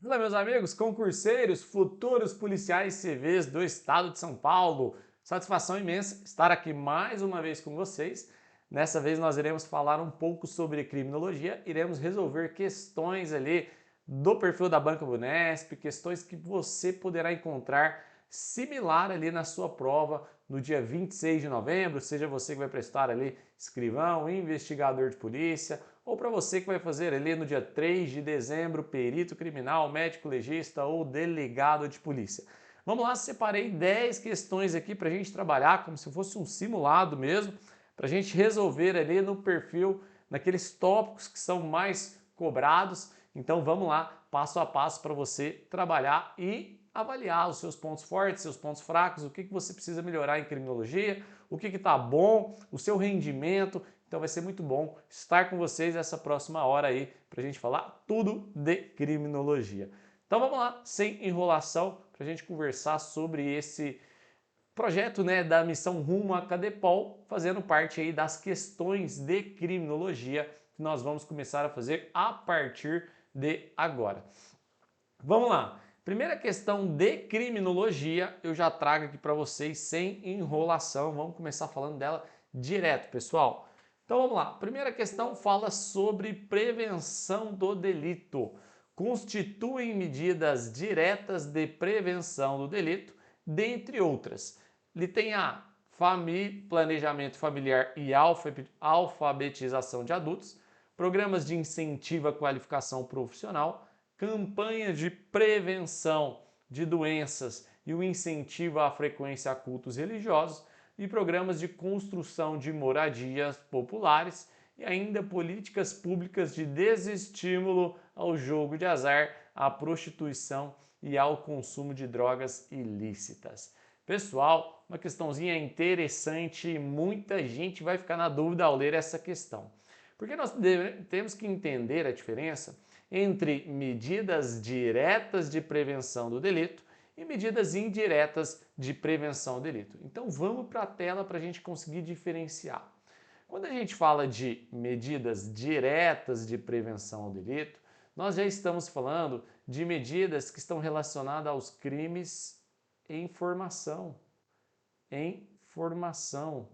Fala, meus amigos, concurseiros, futuros policiais civis do estado de São Paulo. Satisfação imensa estar aqui mais uma vez com vocês. Nessa vez nós iremos falar um pouco sobre criminologia, iremos resolver questões ali do perfil da Banca Bunesp, questões que você poderá encontrar similar ali na sua prova no dia 26 de novembro, seja você que vai prestar ali escrivão, investigador de polícia, ou para você que vai fazer ali no dia 3 de dezembro, perito criminal, médico legista ou delegado de polícia. Vamos lá, separei 10 questões aqui para a gente trabalhar como se fosse um simulado mesmo, para a gente resolver ali no perfil, naqueles tópicos que são mais cobrados. Então vamos lá, passo a passo para você trabalhar e avaliar os seus pontos fortes, seus pontos fracos, o que você precisa melhorar em criminologia, o que está bom, o seu rendimento. Então vai ser muito bom estar com vocês essa próxima hora aí para a gente falar tudo de criminologia. Então vamos lá, sem enrolação, para a gente conversar sobre esse projeto, né, da missão Rumo a Cadepol, fazendo parte aí das questões de criminologia que nós vamos começar a fazer a partir de agora. Vamos lá. Primeira questão de criminologia, eu já trago aqui para vocês sem enrolação. Vamos começar falando dela direto, pessoal. Então vamos lá. Primeira questão fala sobre prevenção do delito. Constituem medidas diretas de prevenção do delito, dentre outras. Tem A, planejamento familiar e alfabetização de adultos, programas de incentivo à qualificação profissional, campanhas de prevenção de doenças e o incentivo à frequência a cultos religiosos e programas de construção de moradias populares e ainda políticas públicas de desestímulo ao jogo de azar, à prostituição e ao consumo de drogas ilícitas. Pessoal, uma questãozinha interessante e muita gente vai ficar na dúvida ao ler essa questão. Porque nós temos que entender a diferença entre medidas diretas de prevenção do delito e medidas indiretas de prevenção do delito. Então vamos para a tela para a gente conseguir diferenciar. Quando a gente fala de medidas diretas de prevenção ao delito, nós já estamos falando de medidas que estão relacionadas aos crimes em formação. Em formação.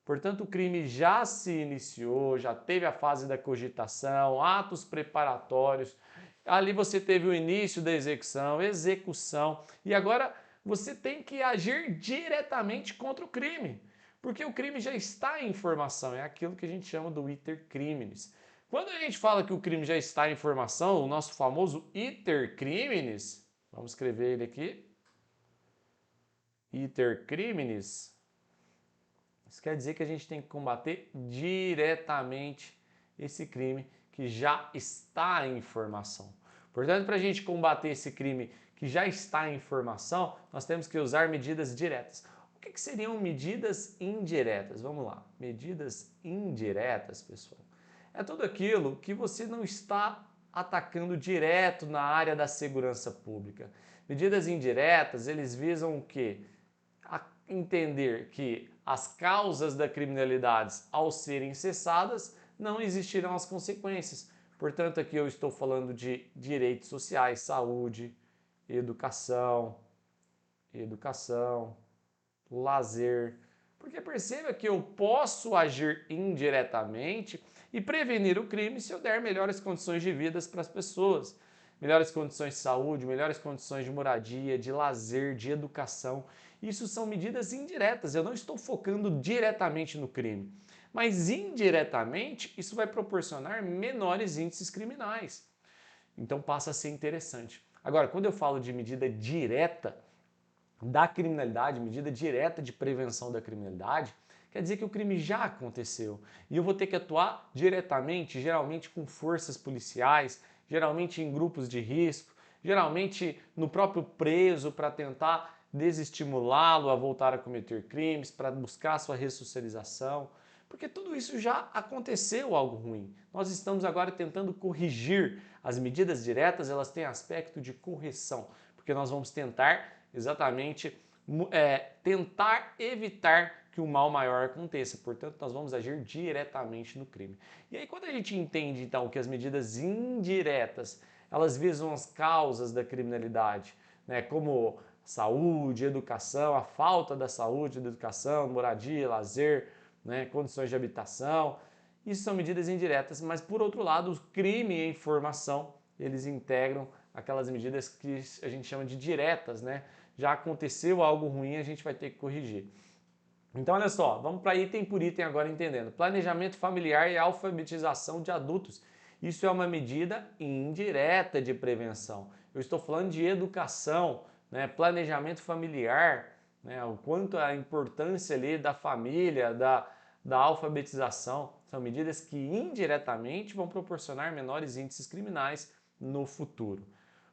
Portanto, o crime já se iniciou, já teve a fase da cogitação, atos preparatórios, ali você teve o início da execução, e agora você tem que agir diretamente contra o crime, porque o crime já está em formação, é aquilo que a gente chama do iter criminis. Quando a gente fala que o crime já está em formação, o nosso famoso iter criminis, vamos escrever ele aqui, iter criminis, isso quer dizer que a gente tem que combater diretamente esse crime que já está em formação. Portanto, para a gente combater esse crime que já está em formação, nós temos que usar medidas diretas. O que seriam medidas indiretas? Vamos lá. Medidas indiretas, pessoal, é tudo aquilo que você não está atacando direto na área da segurança pública. Medidas indiretas, eles visam o quê? Entender que as causas da criminalidade, ao serem cessadas, não existirão as consequências. Portanto, aqui eu estou falando de direitos sociais, saúde, educação, lazer. Porque perceba que eu posso agir indiretamente e prevenir o crime se eu der melhores condições de vida para as pessoas. Melhores condições de saúde, melhores condições de moradia, de lazer, de educação. Isso são medidas indiretas, eu não estou focando diretamente no crime. Mas indiretamente, isso vai proporcionar menores índices criminais. Então passa a ser interessante. Agora, quando eu falo de medida direta da criminalidade, medida direta de prevenção da criminalidade, quer dizer que o crime já aconteceu e eu vou ter que atuar diretamente, geralmente com forças policiais, geralmente em grupos de risco, geralmente no próprio preso para tentar desestimulá-lo a voltar a cometer crimes, para buscar sua ressocialização, porque tudo isso já aconteceu algo ruim. Nós estamos agora tentando corrigir. As medidas diretas, elas têm aspecto de correção, porque nós vamos tentar exatamente tentar evitar que o mal maior aconteça. Portanto, nós vamos agir diretamente no crime. E aí, quando a gente entende, então, que as medidas indiretas elas visam as causas da criminalidade, né, como saúde, educação, a falta da saúde, da educação, moradia, lazer, né, condições de habitação. Isso são medidas indiretas, mas por outro lado, o crime e a informação, eles integram aquelas medidas que a gente chama de diretas, né? Já aconteceu algo ruim, a gente vai ter que corrigir. Então, olha só, vamos para item por item agora entendendo. Planejamento familiar e alfabetização de adultos. Isso é uma medida indireta de prevenção. Eu estou falando de educação, né, planejamento familiar, né, o quanto a importância ali da família, da alfabetização. São medidas que indiretamente vão proporcionar menores índices criminais no futuro.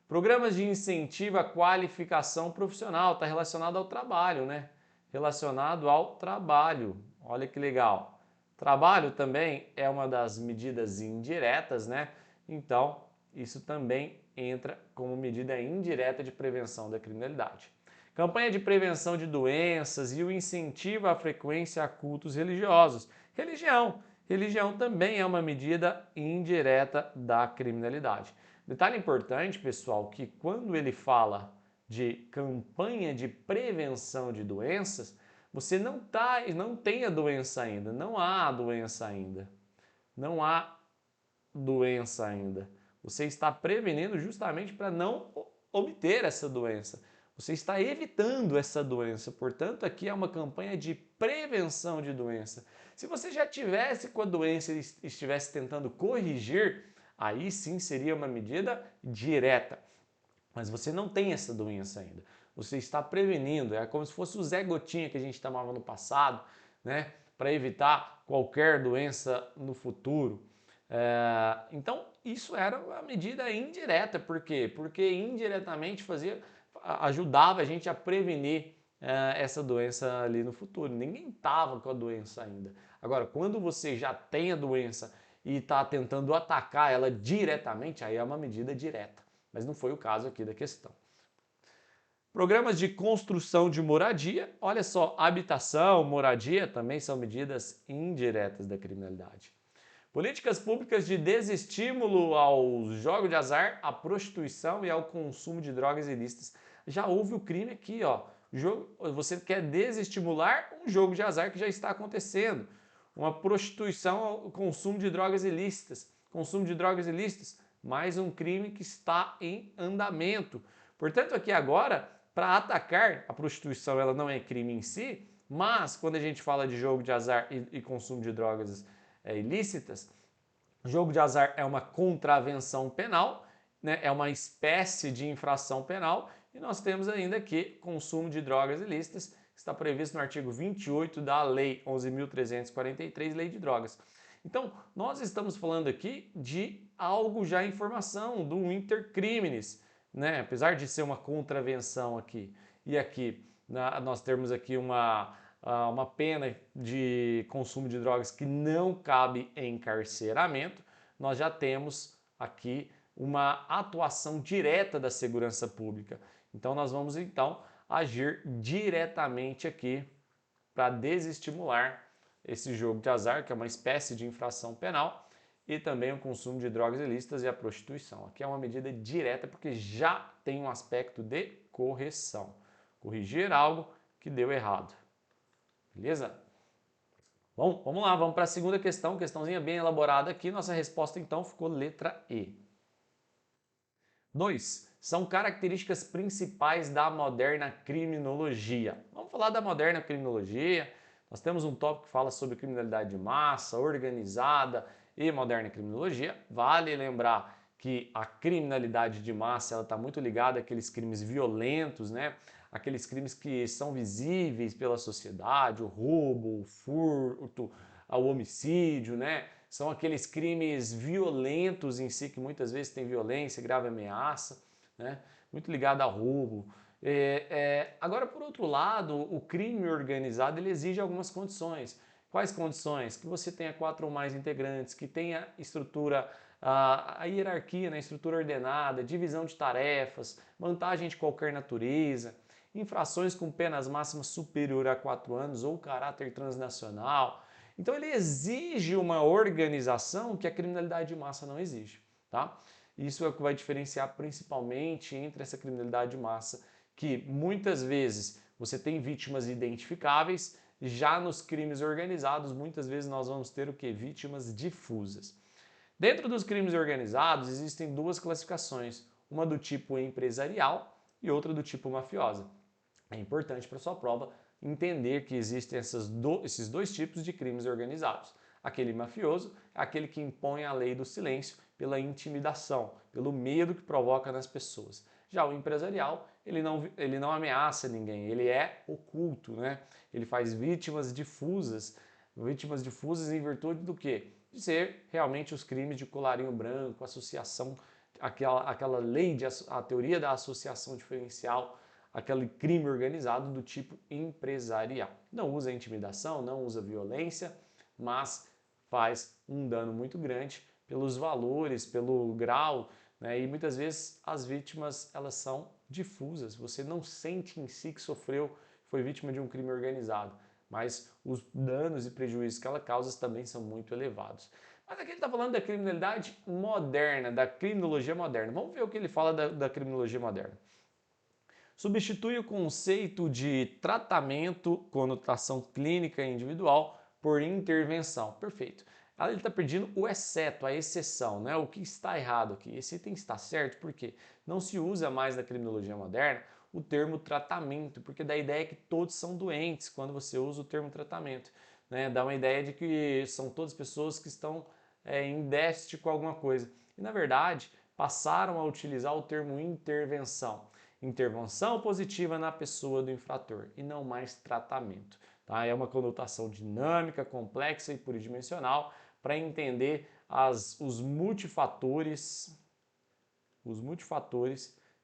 Programas de incentivo à qualificação profissional, está relacionado ao trabalho, né? Relacionado ao trabalho. Olha que legal. Trabalho também é uma das medidas indiretas, né? Então, isso também entra como medida indireta de prevenção da criminalidade. Campanha de prevenção de doenças e o incentivo à frequência a cultos religiosos. Religião também é uma medida indireta da criminalidade. Detalhe importante, pessoal, que quando ele fala de campanha de prevenção de doenças, você não tem a doença ainda, não há a doença ainda. Não há doença ainda. Você está prevenindo justamente para não obter essa doença. Você está evitando essa doença. Portanto, aqui é uma campanha de prevenção de doença. Se você já tivesse com a doença e estivesse tentando corrigir, aí sim seria uma medida direta. Mas você não tem essa doença ainda. Você está prevenindo, é como se fosse o Zé Gotinha que a gente tomava no passado, né? Para evitar qualquer doença no futuro. Então, isso era uma medida indireta. Por quê? Porque indiretamente ajudava a gente a prevenir essa doença ali no futuro. Ninguém estava com a doença ainda. Agora, quando você já tem a doença e está tentando atacar ela diretamente, aí é uma medida direta. Mas não foi o caso aqui da questão. Programas de construção de moradia, olha só, habitação, moradia também são medidas indiretas da criminalidade. Políticas públicas de desestímulo ao jogo de azar, à prostituição e ao consumo de drogas ilícitas. Já houve o crime aqui, ó. Você quer desestimular um jogo de azar que já está acontecendo. Uma prostituição ao consumo de drogas ilícitas. Consumo de drogas ilícitas, mais um crime que está em andamento. Portanto, aqui agora, para atacar a prostituição, ela não é crime em si, mas quando a gente fala de jogo de azar e consumo de drogas ilícitas, jogo de azar é uma contravenção penal, né? É uma espécie de infração penal, e nós temos ainda aqui consumo de drogas ilícitas, que está previsto no artigo 28 da Lei 11.343, Lei de Drogas. Então, nós estamos falando aqui de algo já em formação, do inter criminis, né? Apesar de ser uma contravenção aqui, e aqui nós temos aqui uma pena de consumo de drogas que não cabe em encarceramento, nós já temos aqui uma atuação direta da segurança pública. Então nós vamos então agir diretamente aqui para desestimular esse jogo de azar, que é uma espécie de infração penal, e também o consumo de drogas ilícitas e a prostituição. Aqui é uma medida direta porque já tem um aspecto de correção. Corrigir algo que deu errado. Beleza? Bom, vamos lá, vamos para a segunda questão, questãozinha bem elaborada aqui. Nossa resposta então ficou letra E. 2. São características principais da moderna criminologia. Vamos falar da moderna criminologia. Nós temos um tópico que fala sobre criminalidade de massa, organizada e moderna criminologia. Vale lembrar que a criminalidade de massa está muito ligada àqueles crimes violentos, né? Aqueles crimes que são visíveis pela sociedade, o roubo, o furto, o homicídio, né? São aqueles crimes violentos em si, que muitas vezes tem violência, grave ameaça, né? Muito ligado ao roubo. Agora, por outro lado, o crime organizado ele exige algumas condições. Quais condições? Que você tenha 4 ou mais integrantes, que tenha estrutura, a hierarquia, né? Estrutura ordenada, divisão de tarefas, vantagem de qualquer natureza, infrações com penas máximas superior a 4 anos ou caráter transnacional. Então ele exige uma organização que a criminalidade de massa não exige, tá? Isso é o que vai diferenciar principalmente entre essa criminalidade de massa, que muitas vezes você tem vítimas identificáveis, já nos crimes organizados, muitas vezes nós vamos ter o que? Vítimas difusas. Dentro dos crimes organizados existem duas classificações, uma do tipo empresarial e outra do tipo mafiosa. É importante para sua prova entender que existem esses dois tipos de crimes organizados. Aquele mafioso é aquele que impõe a lei do silêncio pela intimidação, pelo medo que provoca nas pessoas. Já o empresarial, ele não ameaça ninguém, ele é oculto, né? Ele faz vítimas difusas em virtude do quê? De ser realmente os crimes de colarinho branco, associação, aquela lei, a teoria da associação diferencial, aquele crime organizado do tipo empresarial. Não usa intimidação, não usa violência, mas faz um dano muito grande pelos valores, pelo grau, né? E muitas vezes as vítimas elas são difusas. Você não sente em si que foi vítima de um crime organizado, mas os danos e prejuízos que ela causa também são muito elevados. Mas aqui ele está falando da criminalidade moderna, da criminologia moderna. Vamos ver o que ele fala da criminologia moderna. Substitui o conceito de tratamento, conotação clínica individual, por intervenção. Perfeito. Ele está pedindo o exceto, a exceção, né? O que está errado aqui. Esse item está certo porque não se usa mais na criminologia moderna o termo tratamento, porque dá a ideia que todos são doentes quando você usa o termo tratamento. Né? Dá uma ideia de que são todas pessoas que estão em déficit com alguma coisa. E na verdade, passaram a utilizar o termo intervenção. Intervenção positiva na pessoa do infrator e não mais tratamento. Tá? É uma conotação dinâmica, complexa e pluridimensional para entender os multifatores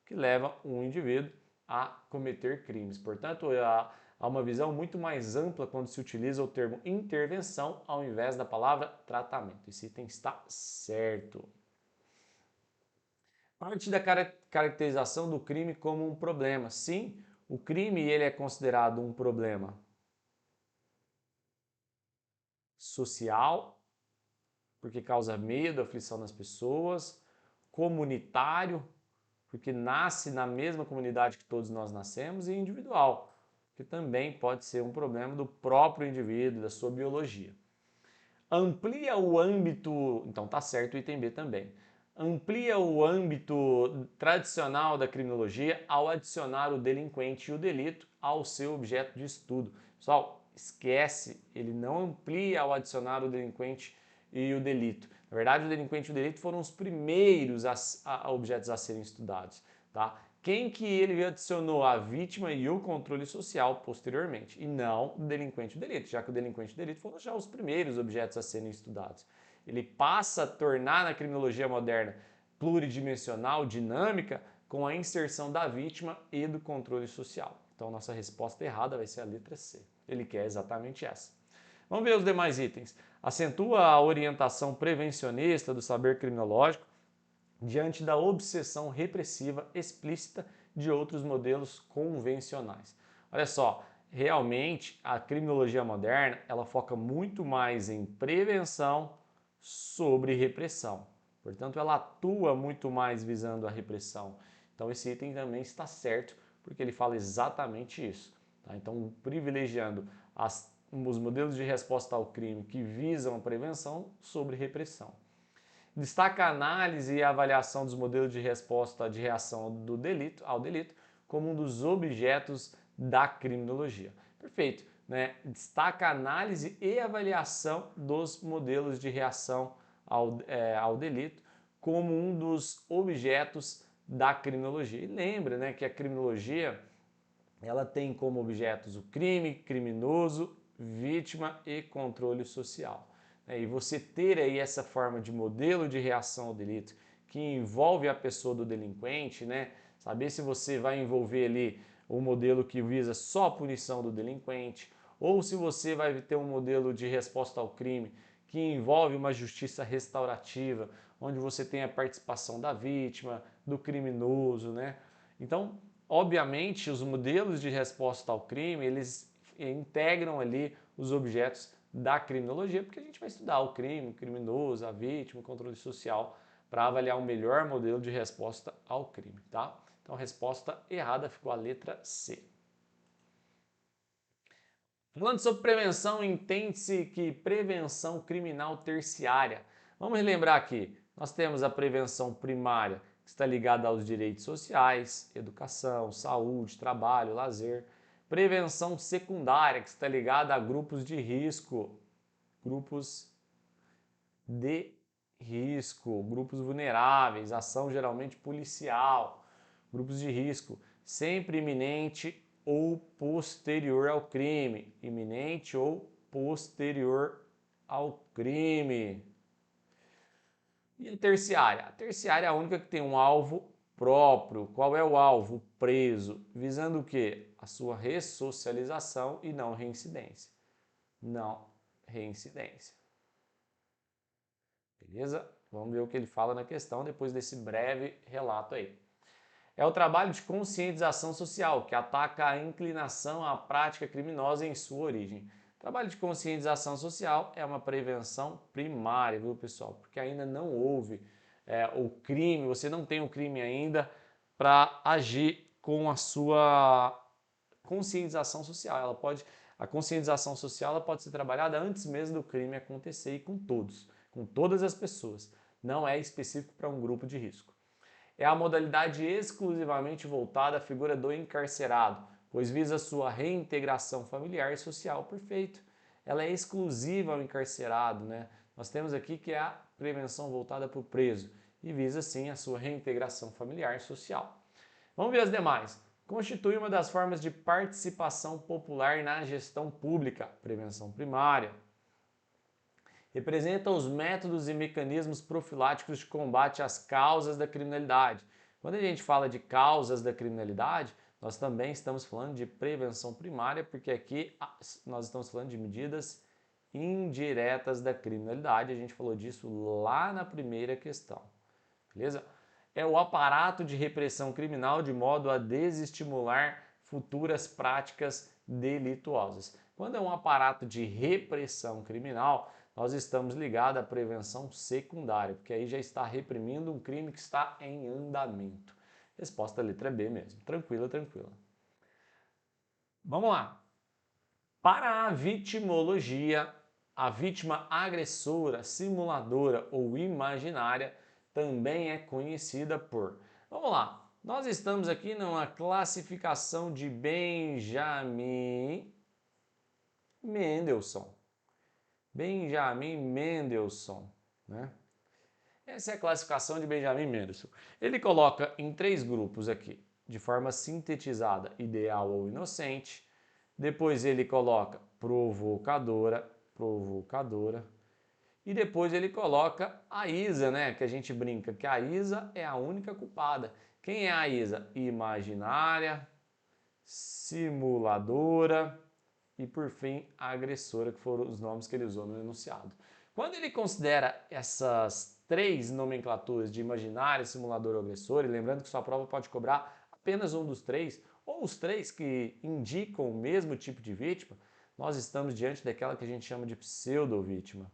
que levam um indivíduo a cometer crimes. Portanto, há uma visão muito mais ampla quando se utiliza o termo intervenção ao invés da palavra tratamento. Esse item está certo. Parte da caracterização do crime como um problema. Sim, o crime ele é considerado um problema social, porque causa medo, aflição nas pessoas, comunitário, porque nasce na mesma comunidade que todos nós nascemos, e individual, que também pode ser um problema do próprio indivíduo, da sua biologia. Amplia o âmbito, então tá certo o item B também. Amplia o âmbito tradicional da criminologia ao adicionar o delinquente e o delito ao seu objeto de estudo. Pessoal, esquece, ele não amplia ao adicionar o delinquente e o delito. Na verdade, o delinquente e o delito foram os primeiros objetos a serem estudados, tá? Quem que ele adicionou? A vítima e o controle social posteriormente, e não o delinquente e o delito, já que o delinquente e o delito foram já os primeiros objetos a serem estudados. Ele passa a tornar na criminologia moderna pluridimensional, dinâmica, com a inserção da vítima e do controle social. Então, nossa resposta errada vai ser a letra C. Ele quer exatamente essa. Vamos ver os demais itens. Acentua a orientação prevencionista do saber criminológico diante da obsessão repressiva explícita de outros modelos convencionais. Olha só, realmente a criminologia moderna ela foca muito mais em prevenção sobre repressão. Portanto, ela atua muito mais visando a repressão. Então, esse item também está certo, porque ele fala exatamente isso. Tá? Então, privilegiando os modelos de resposta ao crime que visam a prevenção sobre repressão. Destaca a análise e a avaliação dos modelos de resposta de reação ao delito como um dos objetos da criminologia. Perfeito, né? Destaca a análise e avaliação dos modelos de reação ao delito como um dos objetos da criminologia. E lembra, né, que a criminologia ela tem como objetos o crime, criminoso, vítima e controle social. E você ter aí essa forma de modelo de reação ao delito que envolve a pessoa do delinquente, né? Saber se você vai envolver ali o modelo que visa só a punição do delinquente ou se você vai ter um modelo de resposta ao crime que envolve uma justiça restaurativa, onde você tem a participação da vítima, do criminoso, né? Então, obviamente, os modelos de resposta ao crime, eles integram ali os objetos da criminologia, porque a gente vai estudar o crime, o criminoso, a vítima, o controle social, para avaliar o melhor modelo de resposta ao crime, tá? Então, a resposta errada ficou a letra C. Falando sobre prevenção, entende-se que prevenção criminal terciária. Vamos relembrar aqui, nós temos a prevenção primária, que está ligada aos direitos sociais, educação, saúde, trabalho, lazer. Prevenção secundária, que está ligada a grupos de risco, grupos vulneráveis, ação geralmente policial, grupos de risco, sempre iminente ou posterior ao crime, iminente ou posterior ao crime. E a terciária? A terciária é a única que tem um alvo próprio. Qual é o alvo? Preso. Visando o quê? A sua ressocialização e não reincidência. Não reincidência. Beleza? Vamos ver o que ele fala na questão depois desse breve relato aí. É o trabalho de conscientização social, que ataca a inclinação à prática criminosa em sua origem. O trabalho de conscientização social é uma prevenção primária, viu, pessoal? Porque ainda não houve o crime, você não tem o crime ainda para agir com a sua conscientização social. A conscientização social ela pode ser trabalhada antes mesmo do crime acontecer e com todos, com todas as pessoas. Não é específico para um grupo de risco. É a modalidade exclusivamente voltada à figura do encarcerado, pois visa sua reintegração familiar e social. Perfeito. Ela é exclusiva ao encarcerado, né? Nós temos aqui que é a prevenção voltada para o preso e visa sim a sua reintegração familiar e social. Vamos ver as demais. Constitui uma das formas de participação popular na gestão pública, prevenção primária. Representa os métodos e mecanismos profiláticos de combate às causas da criminalidade. Quando a gente fala de causas da criminalidade, nós também estamos falando de prevenção primária, porque aqui nós estamos falando de medidas indiretas da criminalidade. A gente falou disso lá na primeira questão. Beleza? É o aparato de repressão criminal de modo a desestimular futuras práticas delituosas. Quando é um aparato de repressão criminal, nós estamos ligados à prevenção secundária, porque aí já está reprimindo um crime que está em andamento. Resposta letra B mesmo. Tranquila, tranquila. Vamos lá. Para a vitimologia, a vítima agressora, simuladora ou imaginária também é conhecida por... Vamos lá. Nós estamos aqui numa classificação de Benjamin Mendelssohn. Benjamin Mendelssohn, né? Essa é a classificação de Benjamin Mendelssohn. Ele coloca em 3 grupos aqui, de forma sintetizada, ideal ou inocente. Depois ele coloca provocadora. E depois ele coloca a Isa, né? Que a gente brinca que a Isa é a única culpada. Quem é a Isa? Imaginária, simuladora e, por fim, a agressora, que foram os nomes que ele usou no enunciado. Quando ele considera essas 3 nomenclaturas de imaginária, simulador ou agressor, e lembrando que sua prova pode cobrar apenas um dos 3, ou os 3 que indicam o mesmo tipo de vítima, nós estamos diante daquela que a gente chama de pseudo-vítima.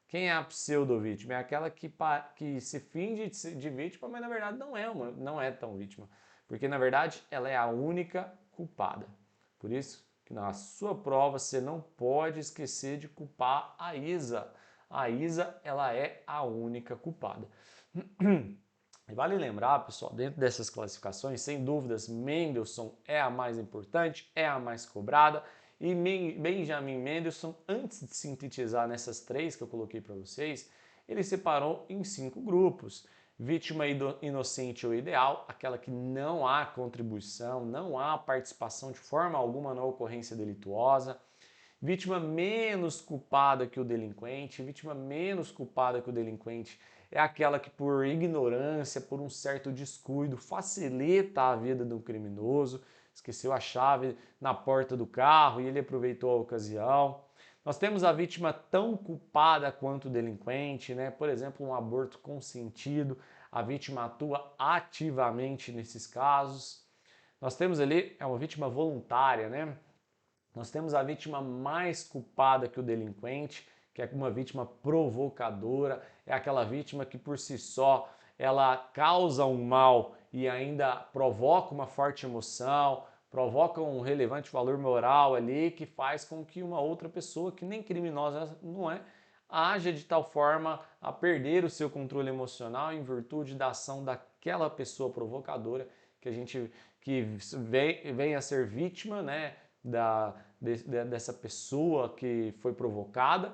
Quem é a pseudo-vítima? É aquela que se finge de vítima, mas na verdade não é tão vítima. Porque na verdade ela é a única culpada. Por isso que na sua prova você não pode esquecer de culpar a Isa. A Isa, ela é a única culpada. E vale lembrar, pessoal, dentro dessas classificações, sem dúvidas, Mendelssohn é a mais importante, é a mais cobrada. E Benjamin Mendelssohn, antes de sintetizar nessas 3 que eu coloquei para vocês, ele separou em 5 grupos. Vítima inocente ou ideal, aquela que não há contribuição, não há participação de forma alguma na ocorrência delituosa. Vítima menos culpada que o delinquente. Vítima menos culpada que o delinquente é aquela que, por ignorância, por um certo descuido, facilita a vida do criminoso. Esqueceu a chave na porta do carro e ele aproveitou a ocasião. Nós temos a vítima tão culpada quanto o delinquente, né? Por exemplo, um aborto consentido. A vítima atua ativamente nesses casos. Nós temos ali, é uma vítima voluntária, né? Nós temos a vítima mais culpada que o delinquente, que é uma vítima provocadora, é aquela vítima que por si só ela causa um mal e ainda provoca uma forte emoção, provoca um relevante valor moral ali que faz com que uma outra pessoa, que nem criminosa não é, haja de tal forma a perder o seu controle emocional em virtude da ação daquela pessoa provocadora que a gente que vem a ser vítima, né, dessa pessoa que foi provocada.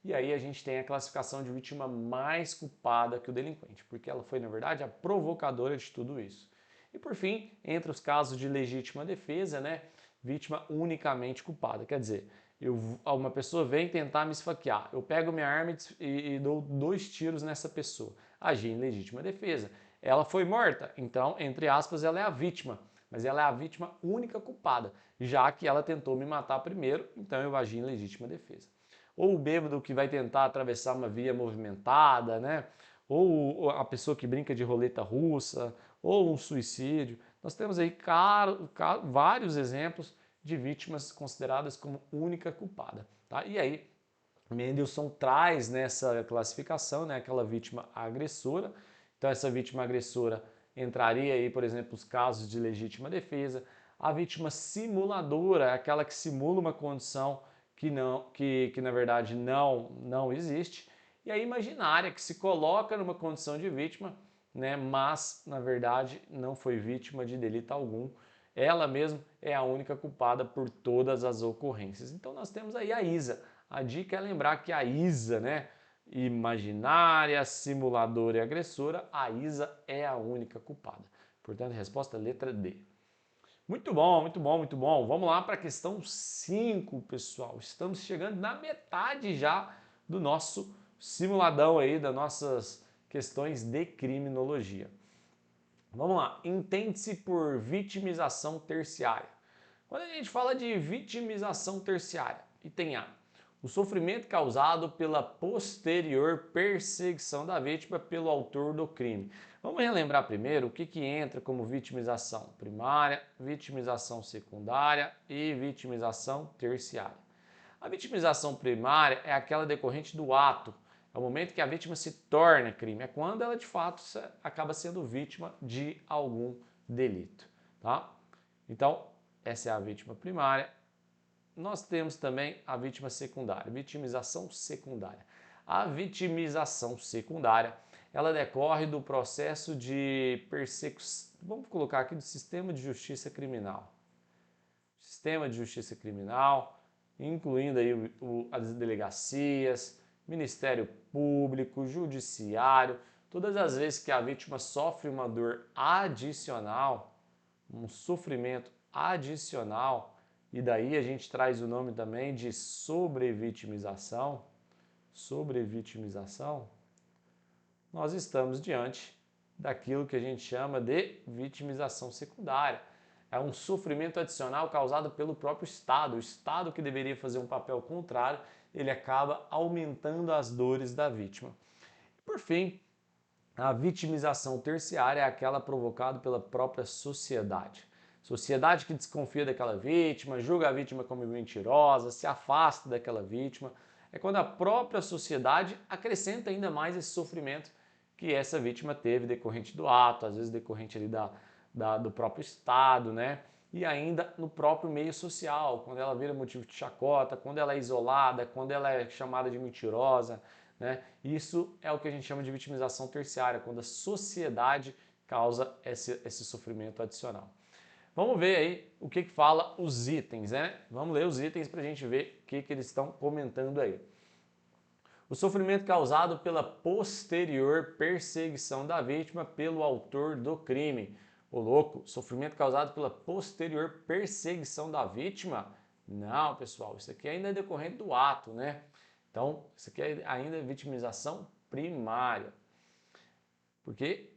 E aí a gente tem a classificação de vítima mais culpada que o delinquente, porque ela foi, na verdade, a provocadora de tudo isso. E por fim, entre os casos de legítima defesa, né, vítima unicamente culpada. Quer dizer, uma pessoa vem tentar me esfaquear, eu pego minha arma e dou 2 tiros nessa pessoa. Agi em legítima defesa. Ela foi morta, então, entre aspas, ela é a vítima, mas ela é a vítima única culpada, já que ela tentou me matar primeiro, então eu agi em legítima defesa. Ou o bêbado que vai tentar atravessar uma via movimentada, né? Ou a pessoa que brinca de roleta russa, ou um suicídio. Nós temos aí vários exemplos de vítimas consideradas como única culpada. Tá? E aí, Mendelssohn traz nessa classificação, né, aquela vítima agressora. Então, essa vítima agressora entraria aí, por exemplo, os casos de legítima defesa. A vítima simuladora é aquela que simula uma condição que na verdade não existe. E a imaginária, que se coloca numa condição de vítima, né, mas na verdade não foi vítima de delito algum. Ela mesma é a única culpada por todas as ocorrências. Então nós temos aí a ISA. A dica é lembrar que a ISA, né, imaginária, simuladora e agressora, a ISA é a única culpada. Portanto, a resposta é letra D. Muito bom, muito bom, muito bom. Vamos lá para a questão 5, pessoal. Estamos chegando na metade já do nosso simuladão aí, das nossas questões de criminologia. Vamos lá. Entende-se por vitimização terciária. Quando a gente fala de vitimização terciária, item A, o sofrimento causado pela posterior perseguição da vítima pelo autor do crime. Vamos relembrar primeiro o que entra como vitimização primária, vitimização secundária e vitimização terciária. A vitimização primária é aquela decorrente do ato, é o momento que a vítima se torna crime, é quando ela de fato acaba sendo vítima de algum delito. Tá? Então, essa é a vítima primária. Nós temos também a vítima secundária, vitimização secundária. A vitimização secundária, ela decorre do processo de persecução, vamos colocar aqui do sistema de justiça criminal. Sistema de justiça criminal, incluindo aí as delegacias, Ministério Público, Judiciário, todas as vezes que a vítima sofre uma dor adicional, um sofrimento adicional, e daí a gente traz o nome também de sobrevitimização, nós estamos diante daquilo que a gente chama de vitimização secundária. É um sofrimento adicional causado pelo próprio Estado. O Estado, que deveria fazer um papel contrário, ele acaba aumentando as dores da vítima. Por fim, a vitimização terciária é aquela provocada pela própria sociedade. Sociedade que desconfia daquela vítima, julga a vítima como mentirosa, se afasta daquela vítima. É quando a própria sociedade acrescenta ainda mais esse sofrimento que essa vítima teve decorrente do ato, às vezes decorrente ali do próprio Estado, né? E ainda no próprio meio social, quando ela vira motivo de chacota, quando ela é isolada, quando ela é chamada de mentirosa, né? Isso é o que a gente chama de vitimização terciária, quando a sociedade causa esse sofrimento adicional. Vamos ver aí o que fala os itens, né? Vamos ler os itens para a gente ver o que eles estão comentando aí. O sofrimento causado pela posterior perseguição da vítima pelo autor do crime. Ô louco, sofrimento causado pela posterior perseguição da vítima? Não, pessoal, isso aqui ainda é decorrente do ato, né? Então, isso aqui ainda é vitimização primária. Porque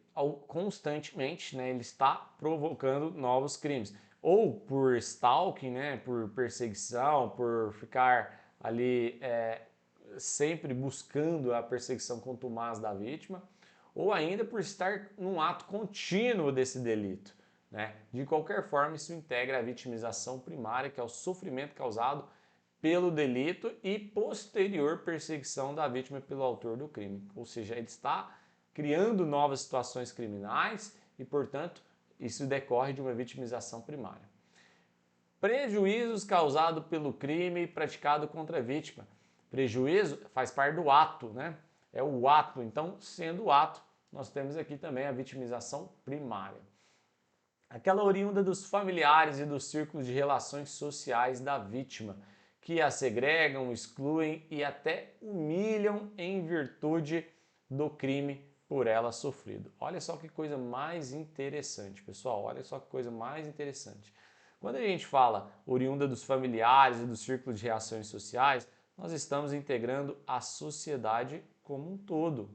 constantemente, né, ele está provocando novos crimes. Ou por stalking, né, por perseguição, por ficar ali sempre buscando a perseguição contumaz da vítima, ou ainda por estar num ato contínuo desse delito. Né? De qualquer forma, isso integra a vitimização primária, que é o sofrimento causado pelo delito e posterior perseguição da vítima pelo autor do crime. Ou seja, ele está criando novas situações criminais e, portanto, isso decorre de uma vitimização primária. Prejuízos causados pelo crime praticado contra a vítima. Prejuízo faz parte do ato, né? É o ato. Então, sendo o ato, nós temos aqui também a vitimização primária. Aquela oriunda dos familiares e dos círculos de relações sociais da vítima, que a segregam, excluem e até humilham em virtude do crime por ela sofrido. Olha só que coisa mais interessante, pessoal. Olha só que coisa mais interessante. Quando a gente fala oriunda dos familiares e do círculo de relações sociais, nós estamos integrando a sociedade como um todo.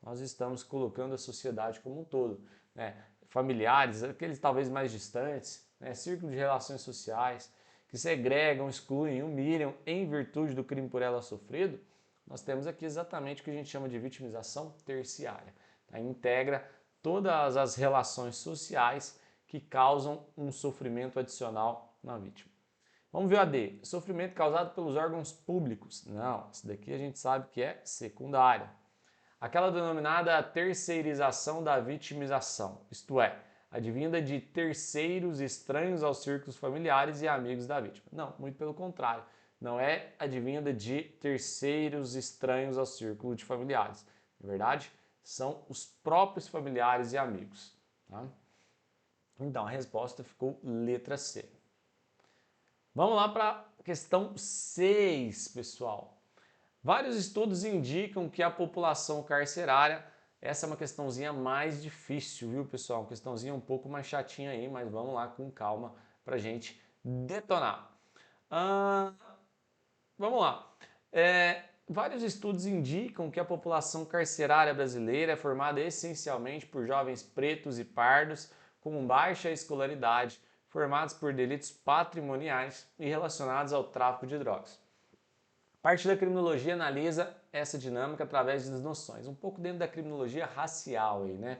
Nós estamos colocando a sociedade como um todo, né? Familiares, aqueles talvez mais distantes, né? Círculo de relações sociais, que segregam, excluem, humilham em virtude do crime por ela sofrido, nós temos aqui exatamente o que a gente chama de vitimização terciária. Tá? Integra todas as relações sociais que causam um sofrimento adicional na vítima. Vamos ver o AD. Sofrimento causado pelos órgãos públicos. Não, isso daqui a gente sabe que é secundária. Aquela denominada terceirização da vitimização, isto é, advinda de terceiros estranhos aos círculos familiares e amigos da vítima. Não, muito pelo contrário. Não é advinda de terceiros estranhos ao círculo de familiares. Na verdade, são os próprios familiares e amigos. Tá? Então, a resposta ficou letra C. Vamos lá para a questão 6, pessoal. Vários estudos indicam que a população carcerária, essa é uma questãozinha mais difícil, viu, pessoal? Uma questãozinha um pouco mais chatinha aí, mas vamos lá com calma para a gente detonar. Vamos lá. Vários estudos indicam que a população carcerária brasileira é formada essencialmente por jovens pretos e pardos com baixa escolaridade, formados por delitos patrimoniais e relacionados ao tráfico de drogas. Parte da criminologia analisa essa dinâmica através das noções, um pouco dentro da criminologia racial aí, né?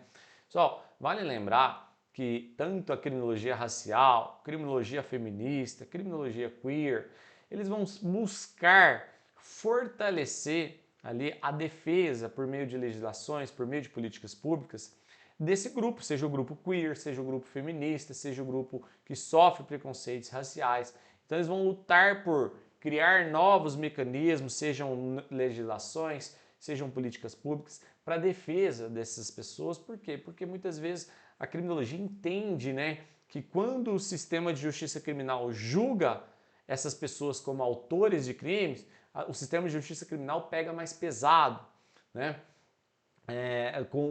Só vale lembrar que tanto a criminologia racial, criminologia feminista, criminologia queer, eles vão buscar fortalecer ali a defesa por meio de legislações, por meio de políticas públicas desse grupo, seja o grupo queer, seja o grupo feminista, seja o grupo que sofre preconceitos raciais. Então eles vão lutar por criar novos mecanismos, sejam legislações, sejam políticas públicas, para a defesa dessas pessoas. Por quê? Porque muitas vezes a criminologia entende, né, que quando o sistema de justiça criminal julga essas pessoas como autores de crimes, o sistema de justiça criminal pega mais pesado, né?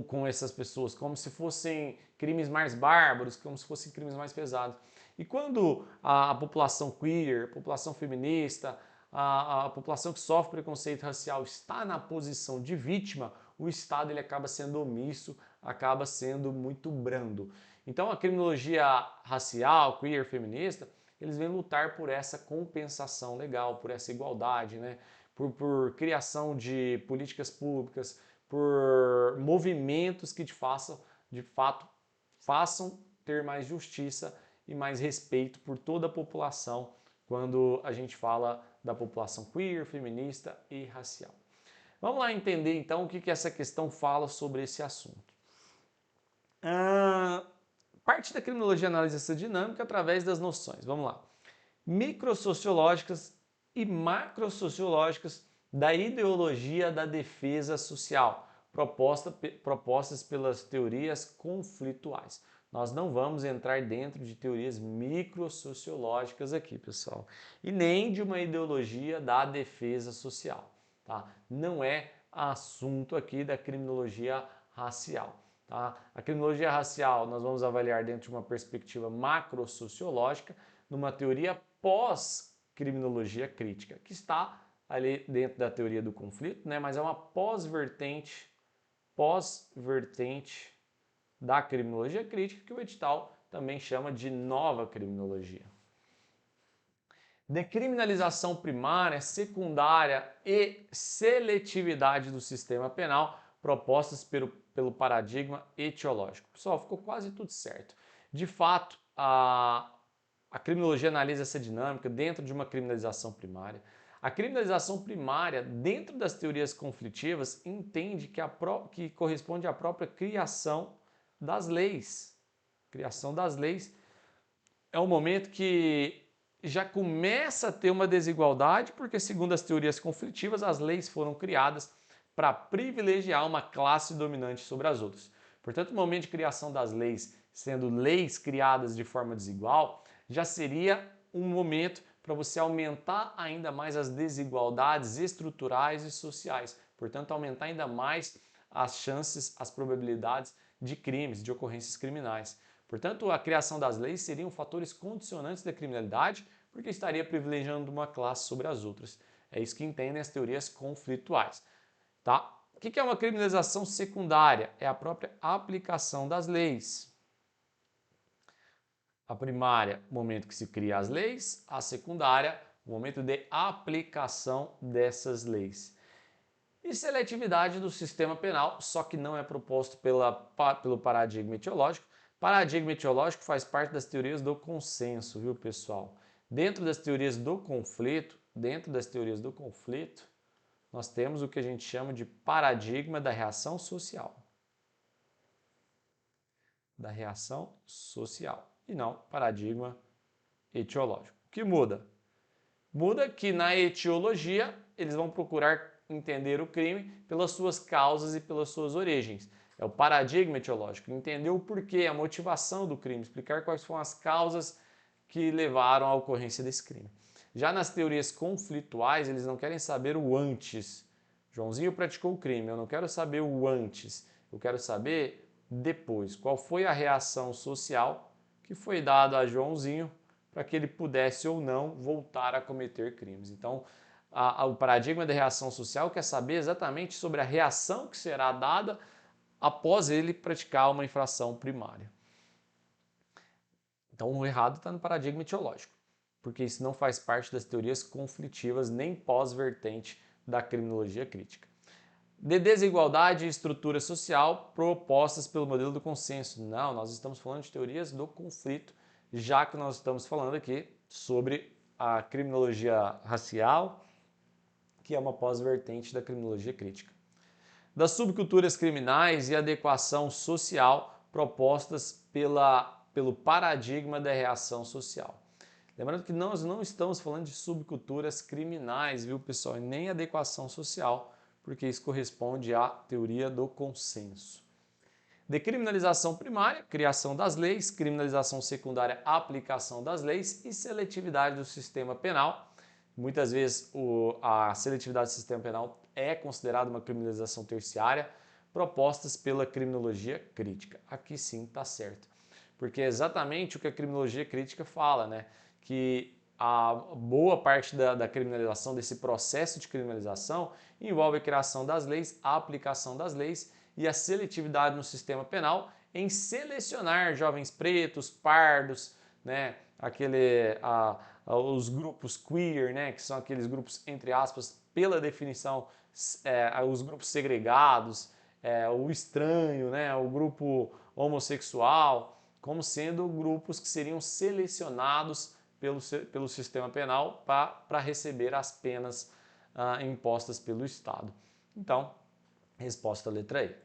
Com essas pessoas, como se fossem crimes mais bárbaros, como se fossem crimes mais pesados. E quando a população queer, a população feminista, a população que sofre preconceito racial está na posição de vítima, o Estado ele acaba sendo omisso, acaba sendo muito brando. Então a criminologia racial, queer, feminista, eles vêm lutar por essa compensação legal, por essa igualdade, né? por criação de políticas públicas, por movimentos que de fato façam ter mais justiça e mais respeito por toda a população quando a gente fala da população queer, feminista e racial. Vamos lá entender então o que essa questão fala sobre esse assunto. Parte da criminologia analisa essa dinâmica através das noções, vamos lá, microsociológicas e macrosociológicas da ideologia da defesa social, propostas pelas teorias conflituais. Nós não vamos entrar dentro de teorias microsociológicas aqui, pessoal, e nem de uma ideologia da defesa social, tá? Não é assunto aqui da criminologia racial. Tá? A criminologia racial nós vamos avaliar dentro de uma perspectiva macrosociológica, numa teoria pós-criminologia crítica, que está ali dentro da teoria do conflito, né? Mas é uma pós-vertente da criminologia crítica, que o edital também chama de nova criminologia. Decriminalização primária, secundária e seletividade do sistema penal propostas pelo paradigma etiológico. Pessoal, ficou quase tudo certo. De fato, a criminologia analisa essa dinâmica dentro de uma criminalização primária. A criminalização primária, dentro das teorias conflitivas, entende que corresponde à própria criação das leis. Criação das leis é um momento que já começa a ter uma desigualdade, porque, segundo as teorias conflitivas, as leis foram criadas para privilegiar uma classe dominante sobre as outras. Portanto, o momento de criação das leis, sendo leis criadas de forma desigual, já seria um momento para você aumentar ainda mais as desigualdades estruturais e sociais. Portanto, aumentar ainda mais as chances, as probabilidades de crimes, de ocorrências criminais. Portanto, a criação das leis seriam fatores condicionantes da criminalidade, porque estaria privilegiando uma classe sobre as outras. É isso que entendem as teorias conflituais. Tá? O que é uma criminalização secundária? É a própria aplicação das leis. A primária, o momento que se cria as leis, a secundária, o momento de aplicação dessas leis. E seletividade do sistema penal, só que não é proposto pelo paradigma etiológico. Paradigma etiológico faz parte das teorias do consenso, viu, pessoal? Dentro das teorias do conflito, nós temos o que a gente chama de paradigma da reação social. Da reação social e não paradigma etiológico. O que muda? Muda que na etiologia eles vão procurar entender o crime pelas suas causas e pelas suas origens. É o paradigma etiológico, entender o porquê, a motivação do crime, explicar quais foram as causas que levaram à ocorrência desse crime. Já nas teorias conflituais, eles não querem saber o antes. Joãozinho praticou o crime, eu não quero saber o antes, eu quero saber depois. Qual foi a reação social que foi dada a Joãozinho para que ele pudesse ou não voltar a cometer crimes. Então, o paradigma da reação social quer saber exatamente sobre a reação que será dada após ele praticar uma infração primária. Então, o errado está no paradigma etiológico, porque isso não faz parte das teorias conflitivas nem pós-vertente da criminologia crítica. De desigualdade e estrutura social propostas pelo modelo do consenso. Não, nós estamos falando de teorias do conflito, já que nós estamos falando aqui sobre a criminologia racial, que é uma pós-vertente da criminologia crítica. Das subculturas criminais e adequação social propostas pelo paradigma da reação social. Lembrando que nós não estamos falando de subculturas criminais, viu, pessoal, e nem adequação social, porque isso corresponde à teoria do consenso. Decriminalização primária, criação das leis, criminalização secundária, aplicação das leis e seletividade do sistema penal. Muitas vezes a seletividade do sistema penal é considerada uma criminalização terciária, propostas pela criminologia crítica. Aqui sim está certo, porque é exatamente o que a criminologia crítica fala, né? Que a boa parte da criminalização, desse processo de criminalização, envolve a criação das leis, a aplicação das leis e a seletividade no sistema penal em selecionar jovens pretos, pardos, né, os grupos queer, né, que são aqueles grupos, entre aspas, pela definição, os grupos segregados, o estranho, né, o grupo homossexual, como sendo grupos que seriam selecionados pelo sistema penal para receber as penas impostas pelo Estado. Então, resposta letra E.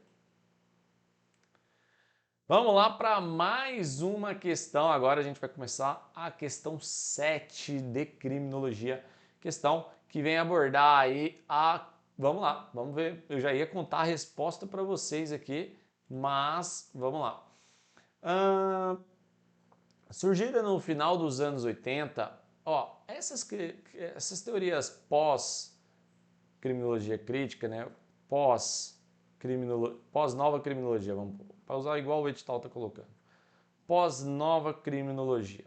Vamos lá para mais uma questão. Agora a gente vai começar a questão 7 de criminologia. Questão que vem abordar aí a... Vamos lá, vamos ver. Eu já ia contar a resposta para vocês aqui, mas vamos lá. Surgida no final dos anos 80, ó, essas teorias pós-criminologia crítica, né? Pós-nova criminologia, vamos para usar igual o edital está colocando. Pós-nova criminologia.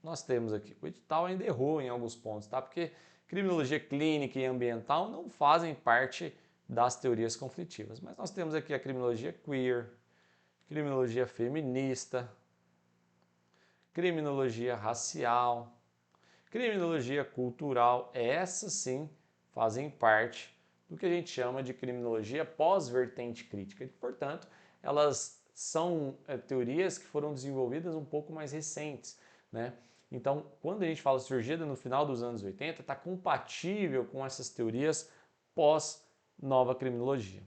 Nós temos aqui, o edital ainda errou em alguns pontos, tá? Porque criminologia clínica e ambiental não fazem parte das teorias conflitivas. Mas nós temos aqui a criminologia queer, criminologia feminista, criminologia racial, criminologia cultural. Essas sim fazem parte do que a gente chama de criminologia pós-vertente crítica. E, portanto, elas são teorias que foram desenvolvidas um pouco mais recentes, né? Então, quando a gente fala surgida no final dos anos 80, está compatível com essas teorias pós-nova criminologia.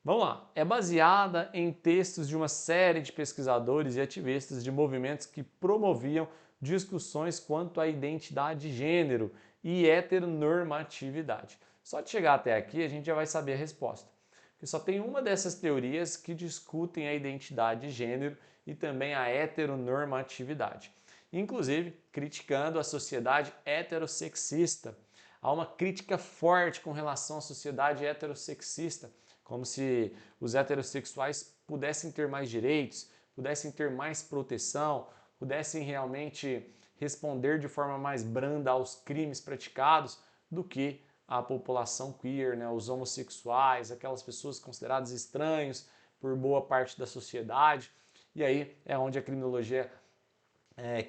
Vamos lá, é baseada em textos de uma série de pesquisadores e ativistas de movimentos que promoviam discussões quanto à identidade de gênero e heteronormatividade. Só de chegar até aqui a gente já vai saber a resposta. Porque só tem uma dessas teorias que discutem a identidade de gênero e também a heteronormatividade. Inclusive criticando a sociedade heterossexista. Há uma crítica forte com relação à sociedade heterossexista, como se os heterossexuais pudessem ter mais direitos, pudessem ter mais proteção, pudessem realmente responder de forma mais branda aos crimes praticados do que a população queer, né, os homossexuais, aquelas pessoas consideradas estranhos por boa parte da sociedade. E aí é onde a criminologia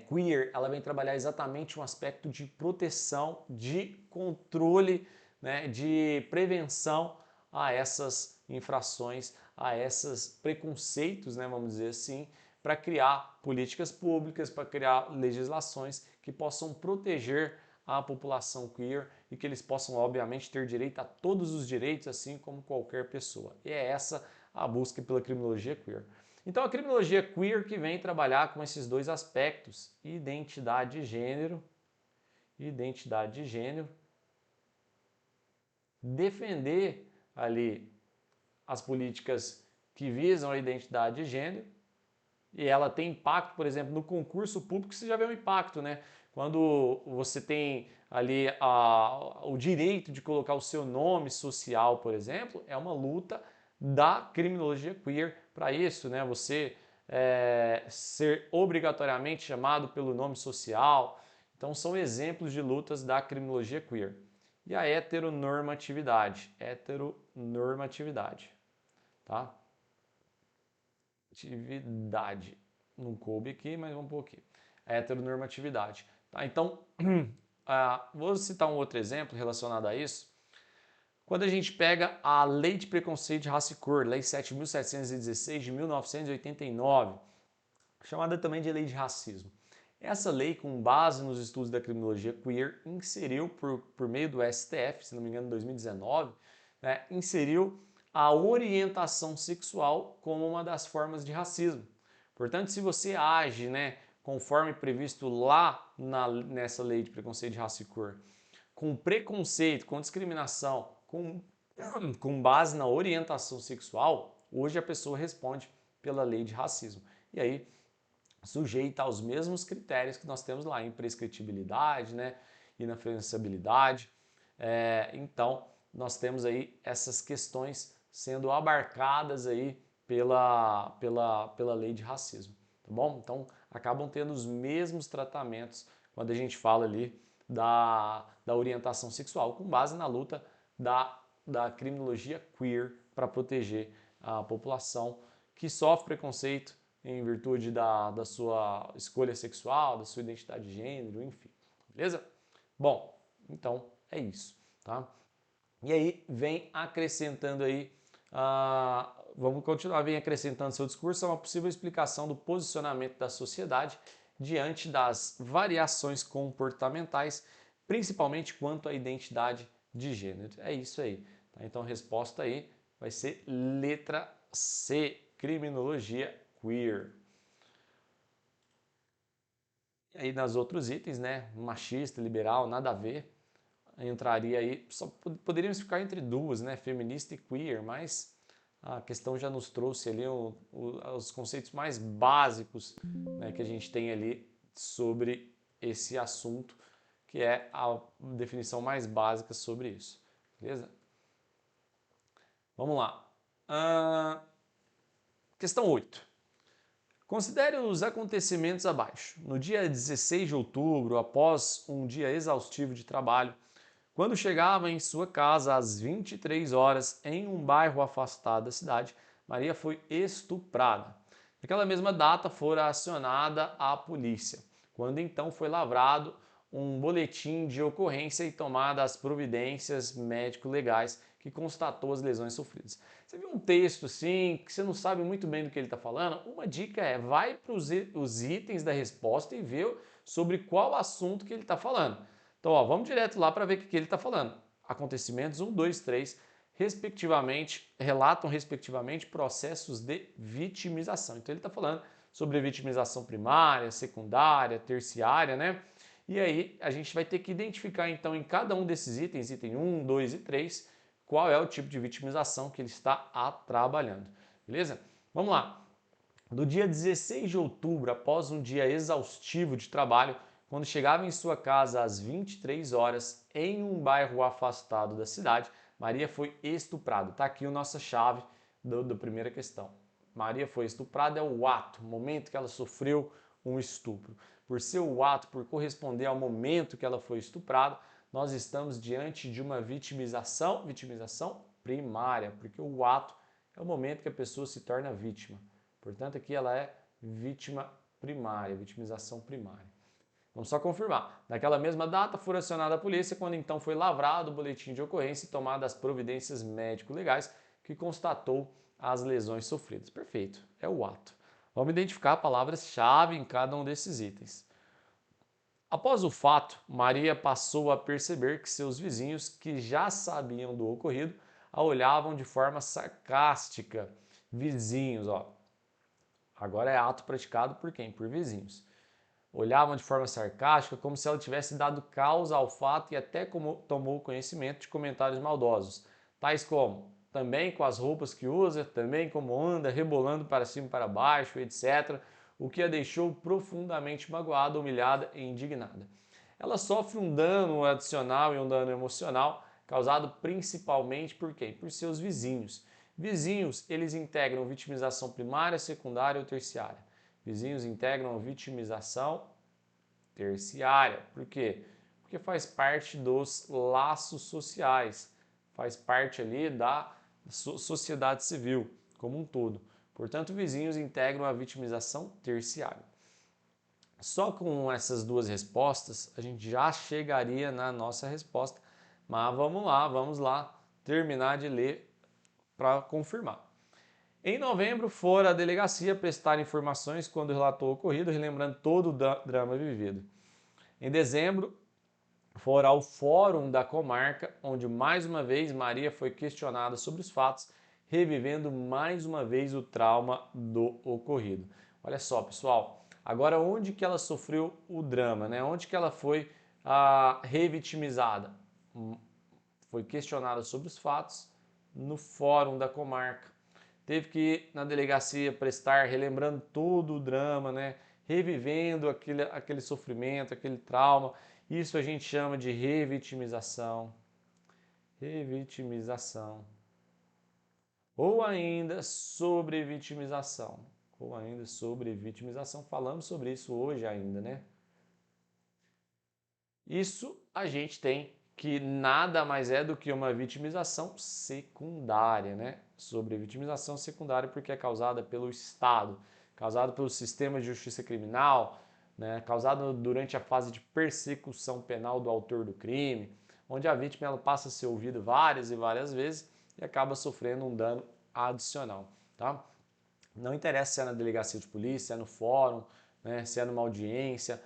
queer ela vem trabalhar exatamente um aspecto de proteção, de controle, né, de prevenção a essas infrações, a esses preconceitos, né, vamos dizer assim, para criar políticas públicas, para criar legislações que possam proteger a população queer e que eles possam, obviamente, ter direito a todos os direitos, assim como qualquer pessoa. E é essa a busca pela criminologia queer. Então, a criminologia queer que vem trabalhar com esses dois aspectos, identidade de gênero, defender ali as políticas que visam a identidade de gênero, e ela tem impacto, por exemplo, no concurso público, você já vê um impacto, né? Quando você tem ali o direito de colocar o seu nome social, por exemplo, é uma luta da criminologia queer para isso, né? Você ser obrigatoriamente chamado pelo nome social. Então são exemplos de lutas da criminologia queer. E a heteronormatividade, tá? Atividade. Não coube aqui, mas vamos pôr aqui. A heteronormatividade. Tá? Então, vou citar um outro exemplo relacionado a isso. Quando a gente pega a Lei de Preconceito de Raça e Cor, Lei 7.716 de 1989, chamada também de Lei de Racismo. Essa lei, com base nos estudos da criminologia queer, inseriu, por meio do STF, se não me engano, em 2019, né, inseriu a orientação sexual como uma das formas de racismo. Portanto, se você age, né, conforme previsto lá nessa lei de preconceito de raça e cor, com preconceito, com discriminação, com base na orientação sexual, hoje a pessoa responde pela lei de racismo. E aí, sujeita aos mesmos critérios que nós temos lá, imprescritibilidade, né, inafiançabilidade. Então, nós temos aí essas questões sendo abarcadas aí pela lei de racismo, tá bom? Então, acabam tendo os mesmos tratamentos quando a gente fala ali da orientação sexual, com base na luta da criminologia queer para proteger a população que sofre preconceito em virtude da sua escolha sexual, da sua identidade de gênero, enfim. Beleza? Bom, então é isso, tá? E aí vem acrescentando aí, vamos continuar, vem acrescentando seu discurso a uma possível explicação do posicionamento da sociedade diante das variações comportamentais, principalmente quanto à identidade de gênero. É isso aí. Tá? Então a resposta aí vai ser letra C, criminologia queer. E aí nas outros itens, né, machista, liberal, nada a ver, entraria aí, só poderíamos ficar entre duas, né, feminista e queer, mas a questão já nos trouxe ali os conceitos mais básicos, né, que a gente tem ali sobre esse assunto, que é a definição mais básica sobre isso, beleza? Vamos lá. Questão 8. Considere os acontecimentos abaixo. No dia 16 de outubro, após um dia exaustivo de trabalho, quando chegava em sua casa às 23 horas em um bairro afastado da cidade, Maria foi estuprada. Naquela mesma data fora acionada a polícia, quando então foi lavrado um boletim de ocorrência e tomada as providências médico-legais que que constatou as lesões sofridas. Você viu um texto assim, que você não sabe muito bem do que ele está falando? Uma dica é, vai para os itens da resposta e vê sobre qual assunto que ele está falando. Então, ó, vamos direto lá para ver o que ele está falando. Acontecimentos 1, 2, 3, respectivamente, relatam respectivamente processos de vitimização. Então ele está falando sobre vitimização primária, secundária, terciária, né? E aí a gente vai ter que identificar então em cada um desses itens, item 1, 2 e 3, qual é o tipo de vitimização que ele está trabalhando, beleza? Vamos lá. Do dia 16 de outubro, após um dia exaustivo de trabalho, quando chegava em sua casa às 23 horas, em um bairro afastado da cidade, Maria foi estuprada. Está aqui a nossa chave da primeira questão. Maria foi estuprada é o ato, o momento que ela sofreu um estupro. Por ser o ato, por corresponder ao momento que ela foi estuprada, nós estamos diante de uma vitimização primária, porque o ato é o momento que a pessoa se torna vítima. Portanto, aqui ela é vítima primária, vitimização primária. Vamos só confirmar. Naquela mesma data, foi acionada a polícia, quando então foi lavrado o boletim de ocorrência e tomadas as providências médico-legais que constatou as lesões sofridas. Perfeito, é o ato. Vamos identificar palavras-chave em cada um desses itens. Após o fato, Maria passou a perceber que seus vizinhos, que já sabiam do ocorrido, a olhavam de forma sarcástica. Vizinhos, ó. Agora é ato praticado por quem? Por vizinhos. Olhavam de forma sarcástica, como se ela tivesse dado causa ao fato e até como tomou conhecimento de comentários maldosos, tais como também com as roupas que usa, também como anda, rebolando para cima e para baixo, etc., o que a deixou profundamente magoada, humilhada e indignada. Ela sofre um dano adicional e um dano emocional causado principalmente por quem? Por seus vizinhos. Vizinhos, eles integram vitimização primária, secundária ou terciária. Vizinhos integram vitimização terciária. Por quê? Porque faz parte dos laços sociais, faz parte ali da sociedade civil como um todo. Portanto, vizinhos integram a vitimização terciária. Só com essas duas respostas, a gente já chegaria na nossa resposta, mas vamos lá terminar de ler para confirmar. Em novembro, fora à delegacia prestar informações quando relatou o ocorrido, relembrando todo o drama vivido. Em dezembro, fora ao fórum da comarca, onde mais uma vez Maria foi questionada sobre os fatos, revivendo mais uma vez o trauma do ocorrido. Olha só, pessoal, agora onde que ela sofreu o drama, né? Onde que ela foi revitimizada? Foi questionada sobre os fatos no fórum da comarca. Teve que ir na delegacia prestar, relembrando todo o drama, né? Revivendo aquele sofrimento, aquele trauma. Isso a gente chama de revitimização. Revitimização. Ou ainda sobrevitimização. Ou ainda sobrevitimização. Falamos sobre isso hoje ainda, né? Isso a gente tem que nada mais é do que uma vitimização secundária, né? Sobrevitimização secundária porque é causada pelo Estado, causada pelo sistema de justiça criminal, né? Causada durante a fase de persecução penal do autor do crime, onde a vítima ela passa a ser ouvida várias e várias vezes e acaba sofrendo um dano adicional, tá? Não interessa se é na delegacia de polícia, se é no fórum, né? Se é numa audiência,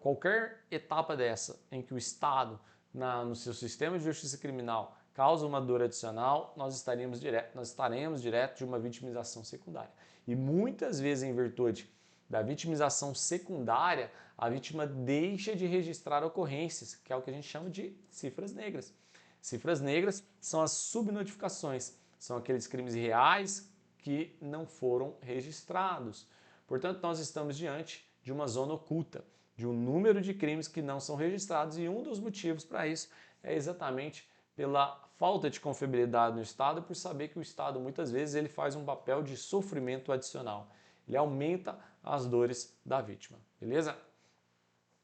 qualquer etapa dessa em que o Estado, no seu sistema de justiça criminal, causa uma dor adicional, nós estaremos direto de uma vitimização secundária. E muitas vezes, em virtude da vitimização secundária, a vítima deixa de registrar ocorrências, que é o que a gente chama de cifras negras. Cifras negras são as subnotificações, são aqueles crimes reais que não foram registrados. Portanto, nós estamos diante de uma zona oculta, de um número de crimes que não são registrados e um dos motivos para isso é exatamente pela falta de confiabilidade no Estado, por saber que o Estado muitas vezes ele faz um papel de sofrimento adicional. Ele aumenta as dores da vítima, beleza?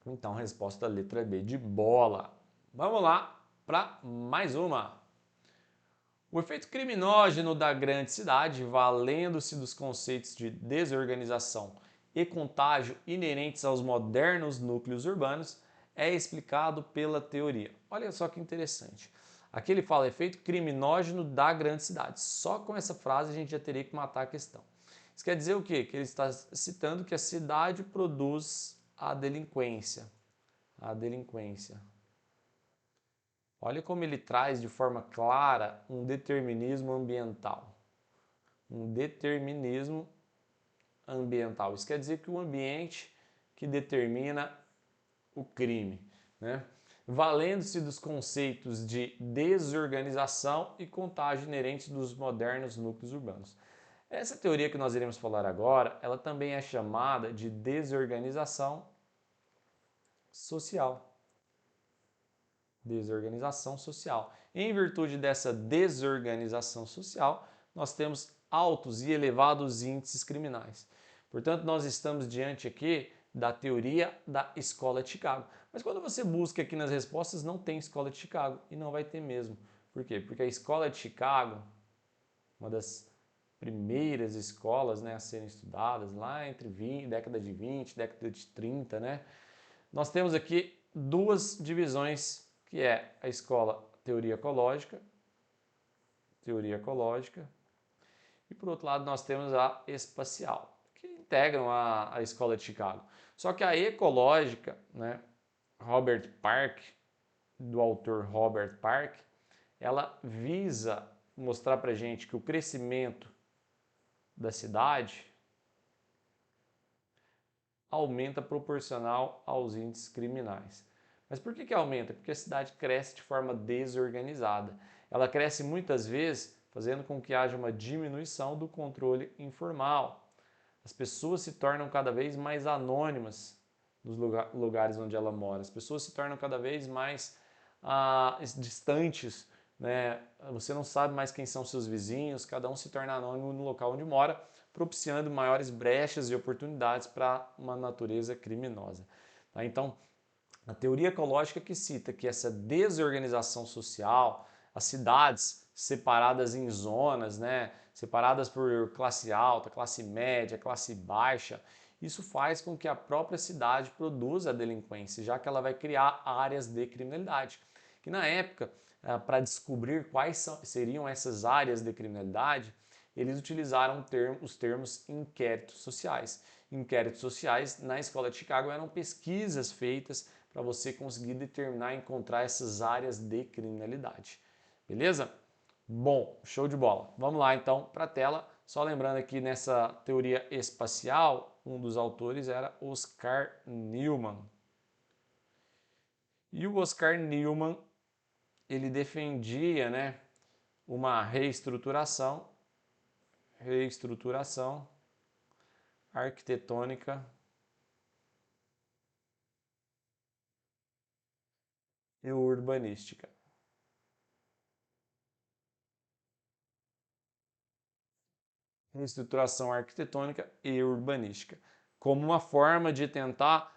Então, resposta letra B de bola. Vamos lá para mais uma. O efeito criminógeno da grande cidade, valendo-se dos conceitos de desorganização e contágio inerentes aos modernos núcleos urbanos, é explicado pela teoria. Olha só que interessante. Aqui ele fala efeito criminógeno da grande cidade. Só com essa frase a gente já teria que matar a questão. Isso quer dizer o quê? Que ele está citando que a cidade produz a delinquência. A delinquência. Olha como ele traz de forma clara um determinismo ambiental. Um determinismo ambiental. Isso quer dizer que o ambiente que determina o crime, né? Valendo-se dos conceitos de desorganização e contágio inerentes dos modernos núcleos urbanos. Essa teoria que nós iremos falar agora, ela também é chamada de desorganização social. Desorganização social. Em virtude dessa desorganização social, nós temos altos e elevados índices criminais. Portanto, nós estamos diante aqui da teoria da Escola de Chicago. Mas quando você busca aqui nas respostas, não tem Escola de Chicago e não vai ter mesmo. Por quê? Porque a Escola de Chicago, uma das primeiras escolas, né, a serem estudadas lá entre década de 20, década de 30, né? Nós temos aqui duas divisões, que é a escola teoria ecológica, e por outro lado nós temos a espacial, que integram a Escola de Chicago. Só que a ecológica, né, Robert Park, do autor Robert Park, ela visa mostrar para gente que o crescimento da cidade aumenta proporcional aos índices criminais. Mas por que aumenta? Porque a cidade cresce de forma desorganizada. Ela cresce muitas vezes fazendo com que haja uma diminuição do controle informal. As pessoas se tornam cada vez mais anônimas nos lugares onde ela mora. As pessoas se tornam cada vez mais distantes, né? Você não sabe mais quem são seus vizinhos, cada um se torna anônimo no local onde mora, propiciando maiores brechas e oportunidades para uma natureza criminosa. Tá? Então, a teoria ecológica que cita que essa desorganização social, as cidades separadas em zonas, né, separadas por classe alta, classe média, classe baixa, isso faz com que a própria cidade produza a delinquência, já que ela vai criar áreas de criminalidade. Que na época, para descobrir quais seriam essas áreas de criminalidade, eles utilizaram os termos inquéritos sociais. Inquéritos sociais na Escola de Chicago eram pesquisas feitas para você conseguir determinar e encontrar essas áreas de criminalidade. Beleza? Bom, show de bola. Vamos lá então para a tela. Só lembrando aqui nessa teoria espacial, um dos autores era Oscar Newman. E o Oscar Newman, ele defendia, né, uma reestruturação arquitetônica e urbanística. Reestruturação arquitetônica e urbanística, como uma forma de tentar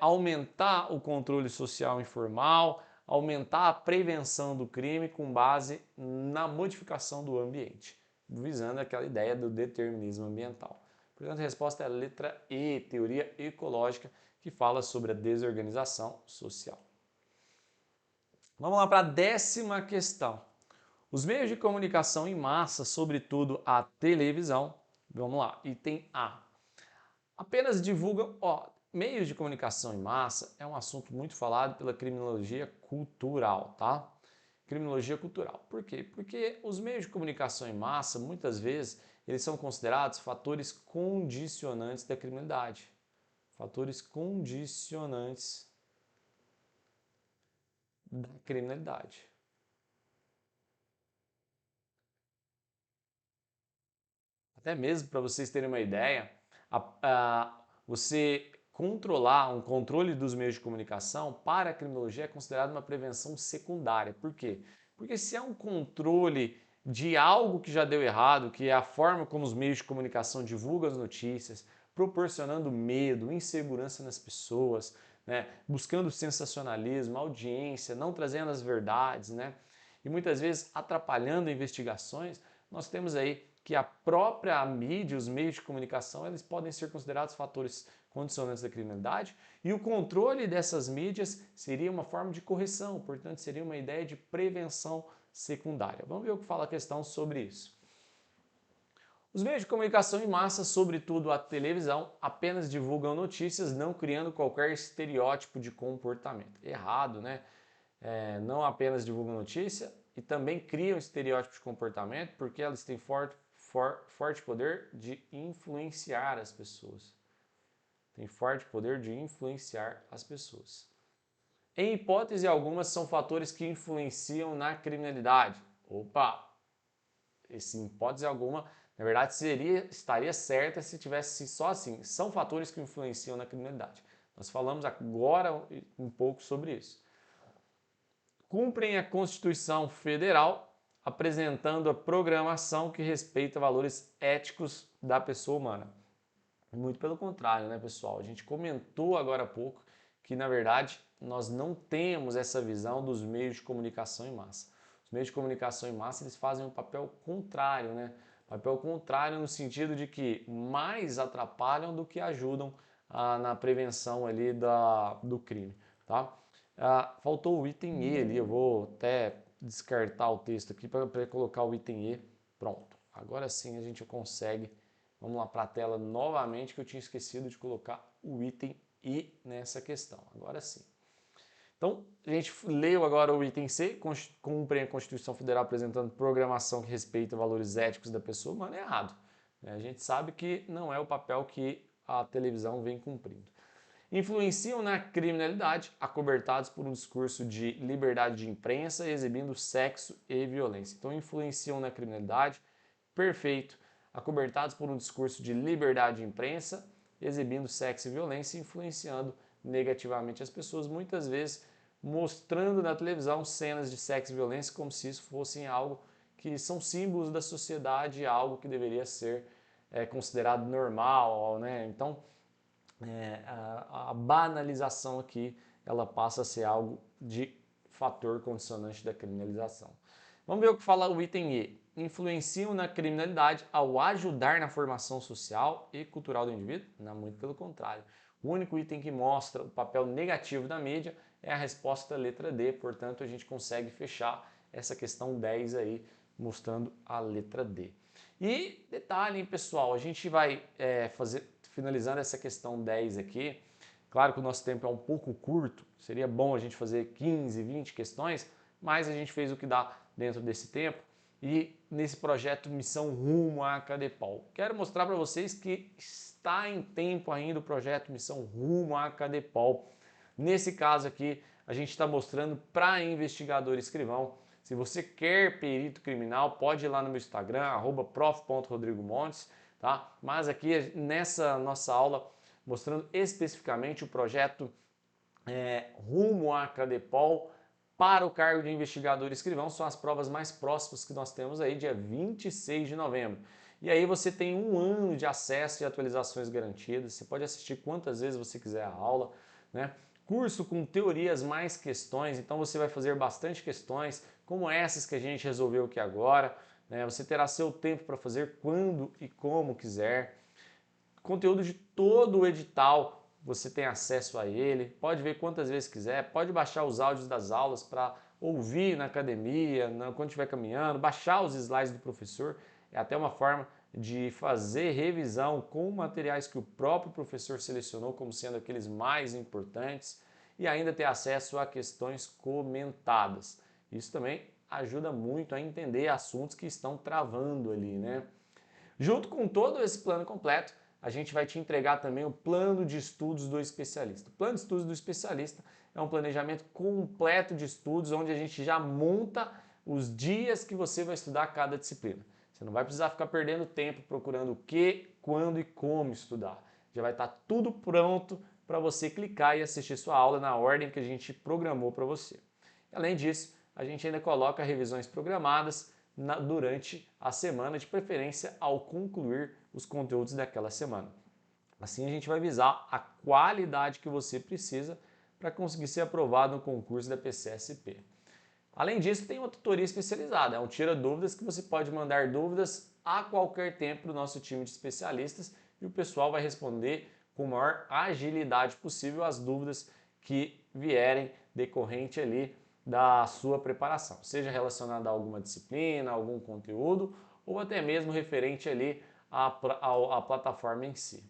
aumentar o controle social informal, aumentar a prevenção do crime com base na modificação do ambiente, visando aquela ideia do determinismo ambiental. Portanto, a resposta é a letra E, teoria ecológica, que fala sobre a desorganização social. Vamos lá para a 10ª questão. Os meios de comunicação em massa, sobretudo a televisão, vamos lá, item A, apenas divulgam, meios de comunicação em massa é um assunto muito falado pela criminologia cultural, tá? Criminologia cultural. Por quê? Porque os meios de comunicação em massa, muitas vezes, eles são considerados fatores condicionantes da criminalidade. Fatores condicionantes da criminalidade. Até mesmo para vocês terem uma ideia, você controlar um controle dos meios de comunicação para a criminologia é considerado uma prevenção secundária. Por quê? Porque se há um controle de algo que já deu errado, que é a forma como os meios de comunicação divulgam as notícias, proporcionando medo, insegurança nas pessoas, né, buscando sensacionalismo, audiência, não trazendo as verdades, né, e muitas vezes atrapalhando investigações, nós temos aí que a própria mídia, os meios de comunicação, eles podem ser considerados fatores condicionantes da criminalidade, e o controle dessas mídias seria uma forma de correção, portanto seria uma ideia de prevenção secundária. Vamos ver o que fala a questão sobre isso. Os meios de comunicação em massa, sobretudo a televisão, apenas divulgam notícias, não criando qualquer estereótipo de comportamento. Errado, né? Não apenas divulgam notícia e também criam estereótipo de comportamento, porque elas têm forte poder de influenciar as pessoas. Tem forte poder de influenciar as pessoas. Em hipótese alguma, são fatores que influenciam na criminalidade. Opa! Esse, em hipótese alguma, na verdade, estaria certa se tivesse só assim. São fatores que influenciam na criminalidade. Nós falamos agora um pouco sobre isso. Cumprem a Constituição Federal, apresentando a programação que respeita valores éticos da pessoa humana. Muito pelo contrário, né, pessoal? A gente comentou agora há pouco que, na verdade, nós não temos essa visão dos meios de comunicação em massa. Os meios de comunicação em massa, eles fazem um papel contrário, né? Papel contrário no sentido de que mais atrapalham do que ajudam na prevenção ali do crime, tá? Faltou o item E ali, eu vou até descartar o texto aqui para colocar o item E. Pronto, agora sim a gente consegue. Vamos lá para a tela novamente, que eu tinha esquecido de colocar o item I nessa questão. Agora sim. Então, a gente leu agora o item C, cumpre a Constituição Federal apresentando programação que respeita valores éticos da pessoa humana, é errado. A gente sabe que não é o papel que a televisão vem cumprindo. Influenciam na criminalidade, acobertados por um discurso de liberdade de imprensa, exibindo sexo e violência. Então, influenciam na criminalidade, perfeito, acobertados por um discurso de liberdade de imprensa, exibindo sexo e violência, influenciando negativamente as pessoas, muitas vezes mostrando na televisão cenas de sexo e violência como se isso fossem algo que são símbolos da sociedade, algo que deveria ser considerado normal, né? Então, a banalização aqui, ela passa a ser algo de fator condicionante da criminalização. Vamos ver o que fala o item E. Influenciam na criminalidade ao ajudar na formação social e cultural do indivíduo? Não, muito pelo contrário. O único item que mostra o papel negativo da mídia é a resposta letra D, portanto a gente consegue fechar essa questão 10 aí, mostrando a letra D. E detalhe, hein, pessoal, a gente vai finalizando essa questão 10 aqui. Claro que o nosso tempo é um pouco curto, seria bom a gente fazer 15, 20 questões, mas a gente fez o que dá dentro desse tempo. E nesse projeto Missão Rumo à Cadepol. Quero mostrar para vocês que está em tempo ainda o projeto Missão Rumo à Cadepol. Nesse caso aqui, a gente está mostrando para investigador escrivão. Se você quer perito criminal, pode ir lá no meu Instagram, @prof.rodrigomontes, tá? Mas aqui nessa nossa aula, mostrando especificamente o projeto Rumo à Cadepol, para o cargo de investigador escrivão, são as provas mais próximas que nós temos aí, dia 26 de novembro. E aí você tem um ano de acesso e atualizações garantidas, você pode assistir quantas vezes você quiser a aula, né? Curso com teorias mais questões, então você vai fazer bastante questões, como essas que a gente resolveu aqui agora, né? Você terá seu tempo para fazer quando e como quiser. Conteúdo de todo o edital, você tem acesso a ele, pode ver quantas vezes quiser, pode baixar os áudios das aulas para ouvir na academia, quando estiver caminhando, baixar os slides do professor, é até uma forma de fazer revisão com materiais que o próprio professor selecionou como sendo aqueles mais importantes e ainda ter acesso a questões comentadas. Isso também ajuda muito a entender assuntos que estão travando ali, né? Junto com todo esse plano completo, a gente vai te entregar também o plano de estudos do especialista. O plano de estudos do especialista é um planejamento completo de estudos, onde a gente já monta os dias que você vai estudar cada disciplina. Você não vai precisar ficar perdendo tempo procurando o que, quando e como estudar. Já vai estar tudo pronto para você clicar e assistir sua aula na ordem que a gente programou para você. Além disso, a gente ainda coloca revisões programadas durante a semana, de preferência ao concluir os conteúdos daquela semana. Assim a gente vai visar a qualidade que você precisa para conseguir ser aprovado no concurso da PCSP. Além disso, tem uma tutoria especializada, é um tira dúvidas que você pode mandar dúvidas a qualquer tempo para o nosso time de especialistas e o pessoal vai responder com a maior agilidade possível as dúvidas que vierem decorrente ali da sua preparação, seja relacionada a alguma disciplina, algum conteúdo ou até mesmo referente ali à plataforma em si.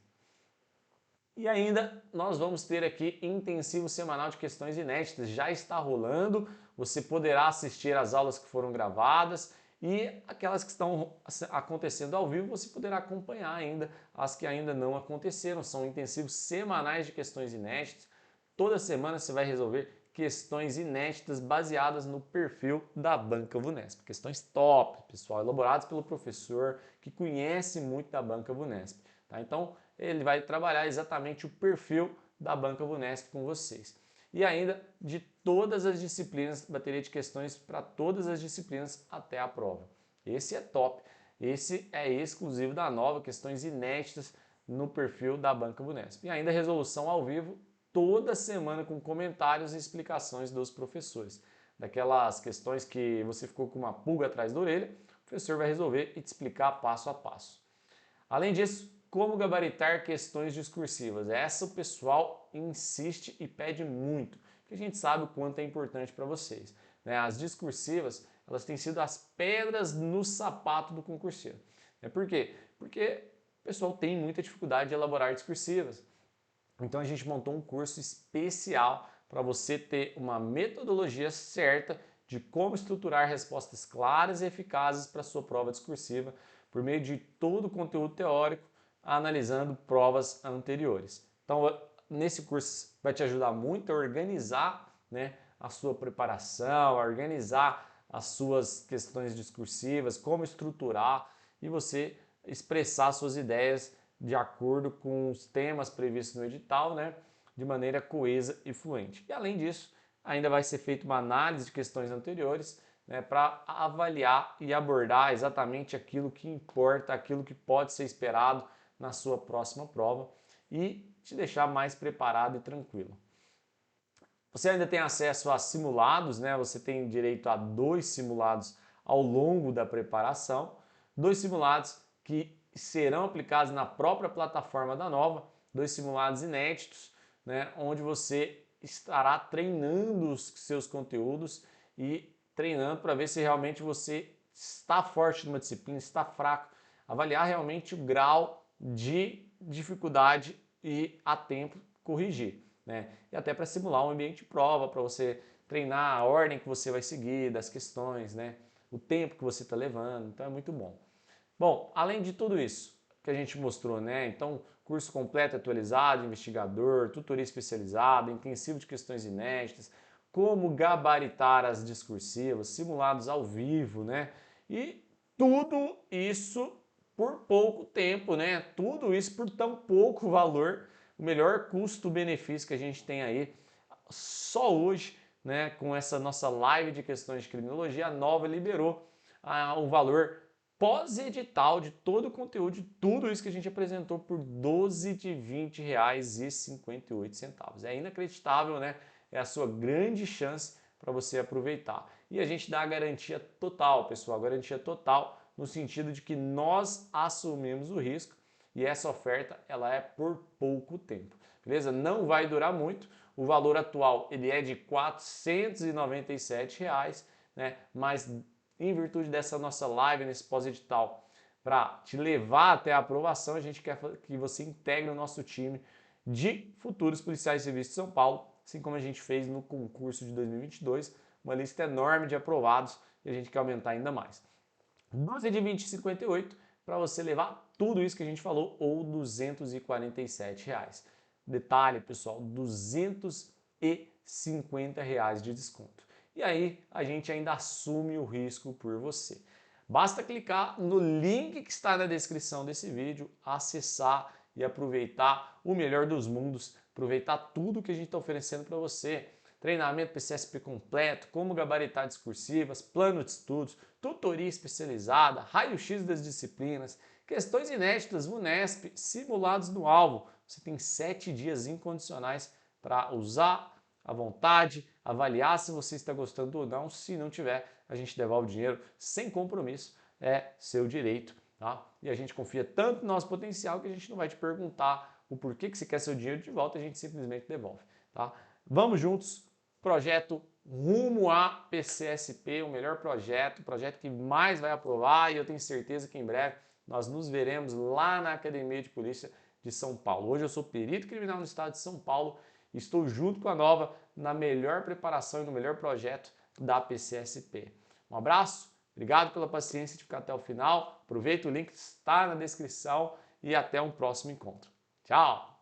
E ainda nós vamos ter aqui intensivo semanal de questões inéditas, já está rolando, você poderá assistir às aulas que foram gravadas e aquelas que estão acontecendo ao vivo você poderá acompanhar ainda as que ainda não aconteceram, são intensivos semanais de questões inéditas, toda semana você vai resolver questões inéditas baseadas no perfil da Banca Vunesp, questões top, pessoal, elaboradas pelo professor que conhece muito da Banca Vunesp, tá? Então, ele vai trabalhar exatamente o perfil da Banca Vunesp com vocês. E ainda de todas as disciplinas, bateria de questões para todas as disciplinas até a prova. Esse é top. Esse é exclusivo da Nova, questões inéditas no perfil da Banca Vunesp. E ainda resolução ao vivo toda semana com comentários e explicações dos professores. Daquelas questões que você ficou com uma pulga atrás da orelha, o professor vai resolver e te explicar passo a passo. Além disso, como gabaritar questões discursivas? Essa o pessoal insiste e pede muito, porque a gente sabe o quanto é importante para vocês, né? As discursivas, elas têm sido as pedras no sapato do concurseiro. Por quê? Porque o pessoal tem muita dificuldade de elaborar discursivas. Então a gente montou um curso especial para você ter uma metodologia certa de como estruturar respostas claras e eficazes para a sua prova discursiva por meio de todo o conteúdo teórico, analisando provas anteriores. Então, nesse curso vai te ajudar muito a organizar, né, a sua preparação, a organizar as suas questões discursivas, como estruturar e você expressar suas ideias de acordo com os temas previstos no edital, né, de maneira coesa e fluente. E além disso, ainda vai ser feita uma análise de questões anteriores, né, para avaliar e abordar exatamente aquilo que importa, aquilo que pode ser esperado na sua próxima prova e te deixar mais preparado e tranquilo. Você ainda tem acesso a simulados, né? Você tem direito a 2 simulados ao longo da preparação, 2 simulados que serão aplicados na própria plataforma da Nova, 2 simulados inéditos, né? Onde você estará treinando os seus conteúdos e treinando para ver se realmente você está forte numa disciplina, está fraco, avaliar realmente o grau de dificuldade e a tempo corrigir, né? E até para simular um ambiente de prova, para você treinar a ordem que você vai seguir das questões, né? O tempo que você está levando, então é muito bom. Bom, além de tudo isso que a gente mostrou, né? Então, curso completo atualizado, investigador, tutoria especializada, intensivo de questões inéditas, como gabaritar as discursivas, simulados ao vivo, né? E tudo isso por pouco tempo, né? Tudo isso por tão pouco valor, o melhor custo-benefício que a gente tem aí só hoje, né? Com essa nossa live de questões de criminologia, a Nova liberou o valor pós-edital de todo o conteúdo, de tudo isso que a gente apresentou por 12 de R$ 20,58. É inacreditável, né? É a sua grande chance para você aproveitar. E a gente dá a garantia total, pessoal, garantia total no sentido de que nós assumimos o risco e essa oferta ela é por pouco tempo, beleza? Não vai durar muito, o valor atual ele é de R$ 497, né? Mas em virtude dessa nossa live, nesse pós-edital, para te levar até a aprovação, a gente quer que você integre o nosso time de futuros policiais civis de São Paulo, assim como a gente fez no concurso de 2022, uma lista enorme de aprovados e a gente quer aumentar ainda mais. 12 de 20,58 para você levar tudo isso que a gente falou ou R$ 247. Detalhe, pessoal, R$ 250 de desconto. E aí a gente ainda assume o risco por você. Basta clicar no link que está na descrição desse vídeo, acessar e aproveitar o melhor dos mundos, aproveitar tudo que a gente está oferecendo para você. Treinamento PCSP completo, como gabaritar discursivas, plano de estudos, tutoria especializada, raio-x das disciplinas, questões inéditas VUNESP, simulados no alvo. Você tem 7 dias incondicionais para usar à vontade, avaliar se você está gostando ou não. Se não tiver, a gente devolve o dinheiro sem compromisso, é seu direito tá? E a gente confia tanto no nosso potencial que a gente não vai te perguntar o porquê que você quer seu dinheiro de volta, a gente simplesmente devolve, tá? Vamos juntos, projeto rumo a PCSP, o melhor projeto, o projeto que mais vai aprovar, e eu tenho certeza que em breve nós nos veremos lá na Academia de Polícia de São Paulo. Hoje eu sou perito criminal no estado de São Paulo e estou junto com a Nova na melhor preparação e no melhor projeto da PCSP. Um abraço, obrigado pela paciência de ficar até o final, aproveita, o link está na descrição e até um próximo encontro. Tchau!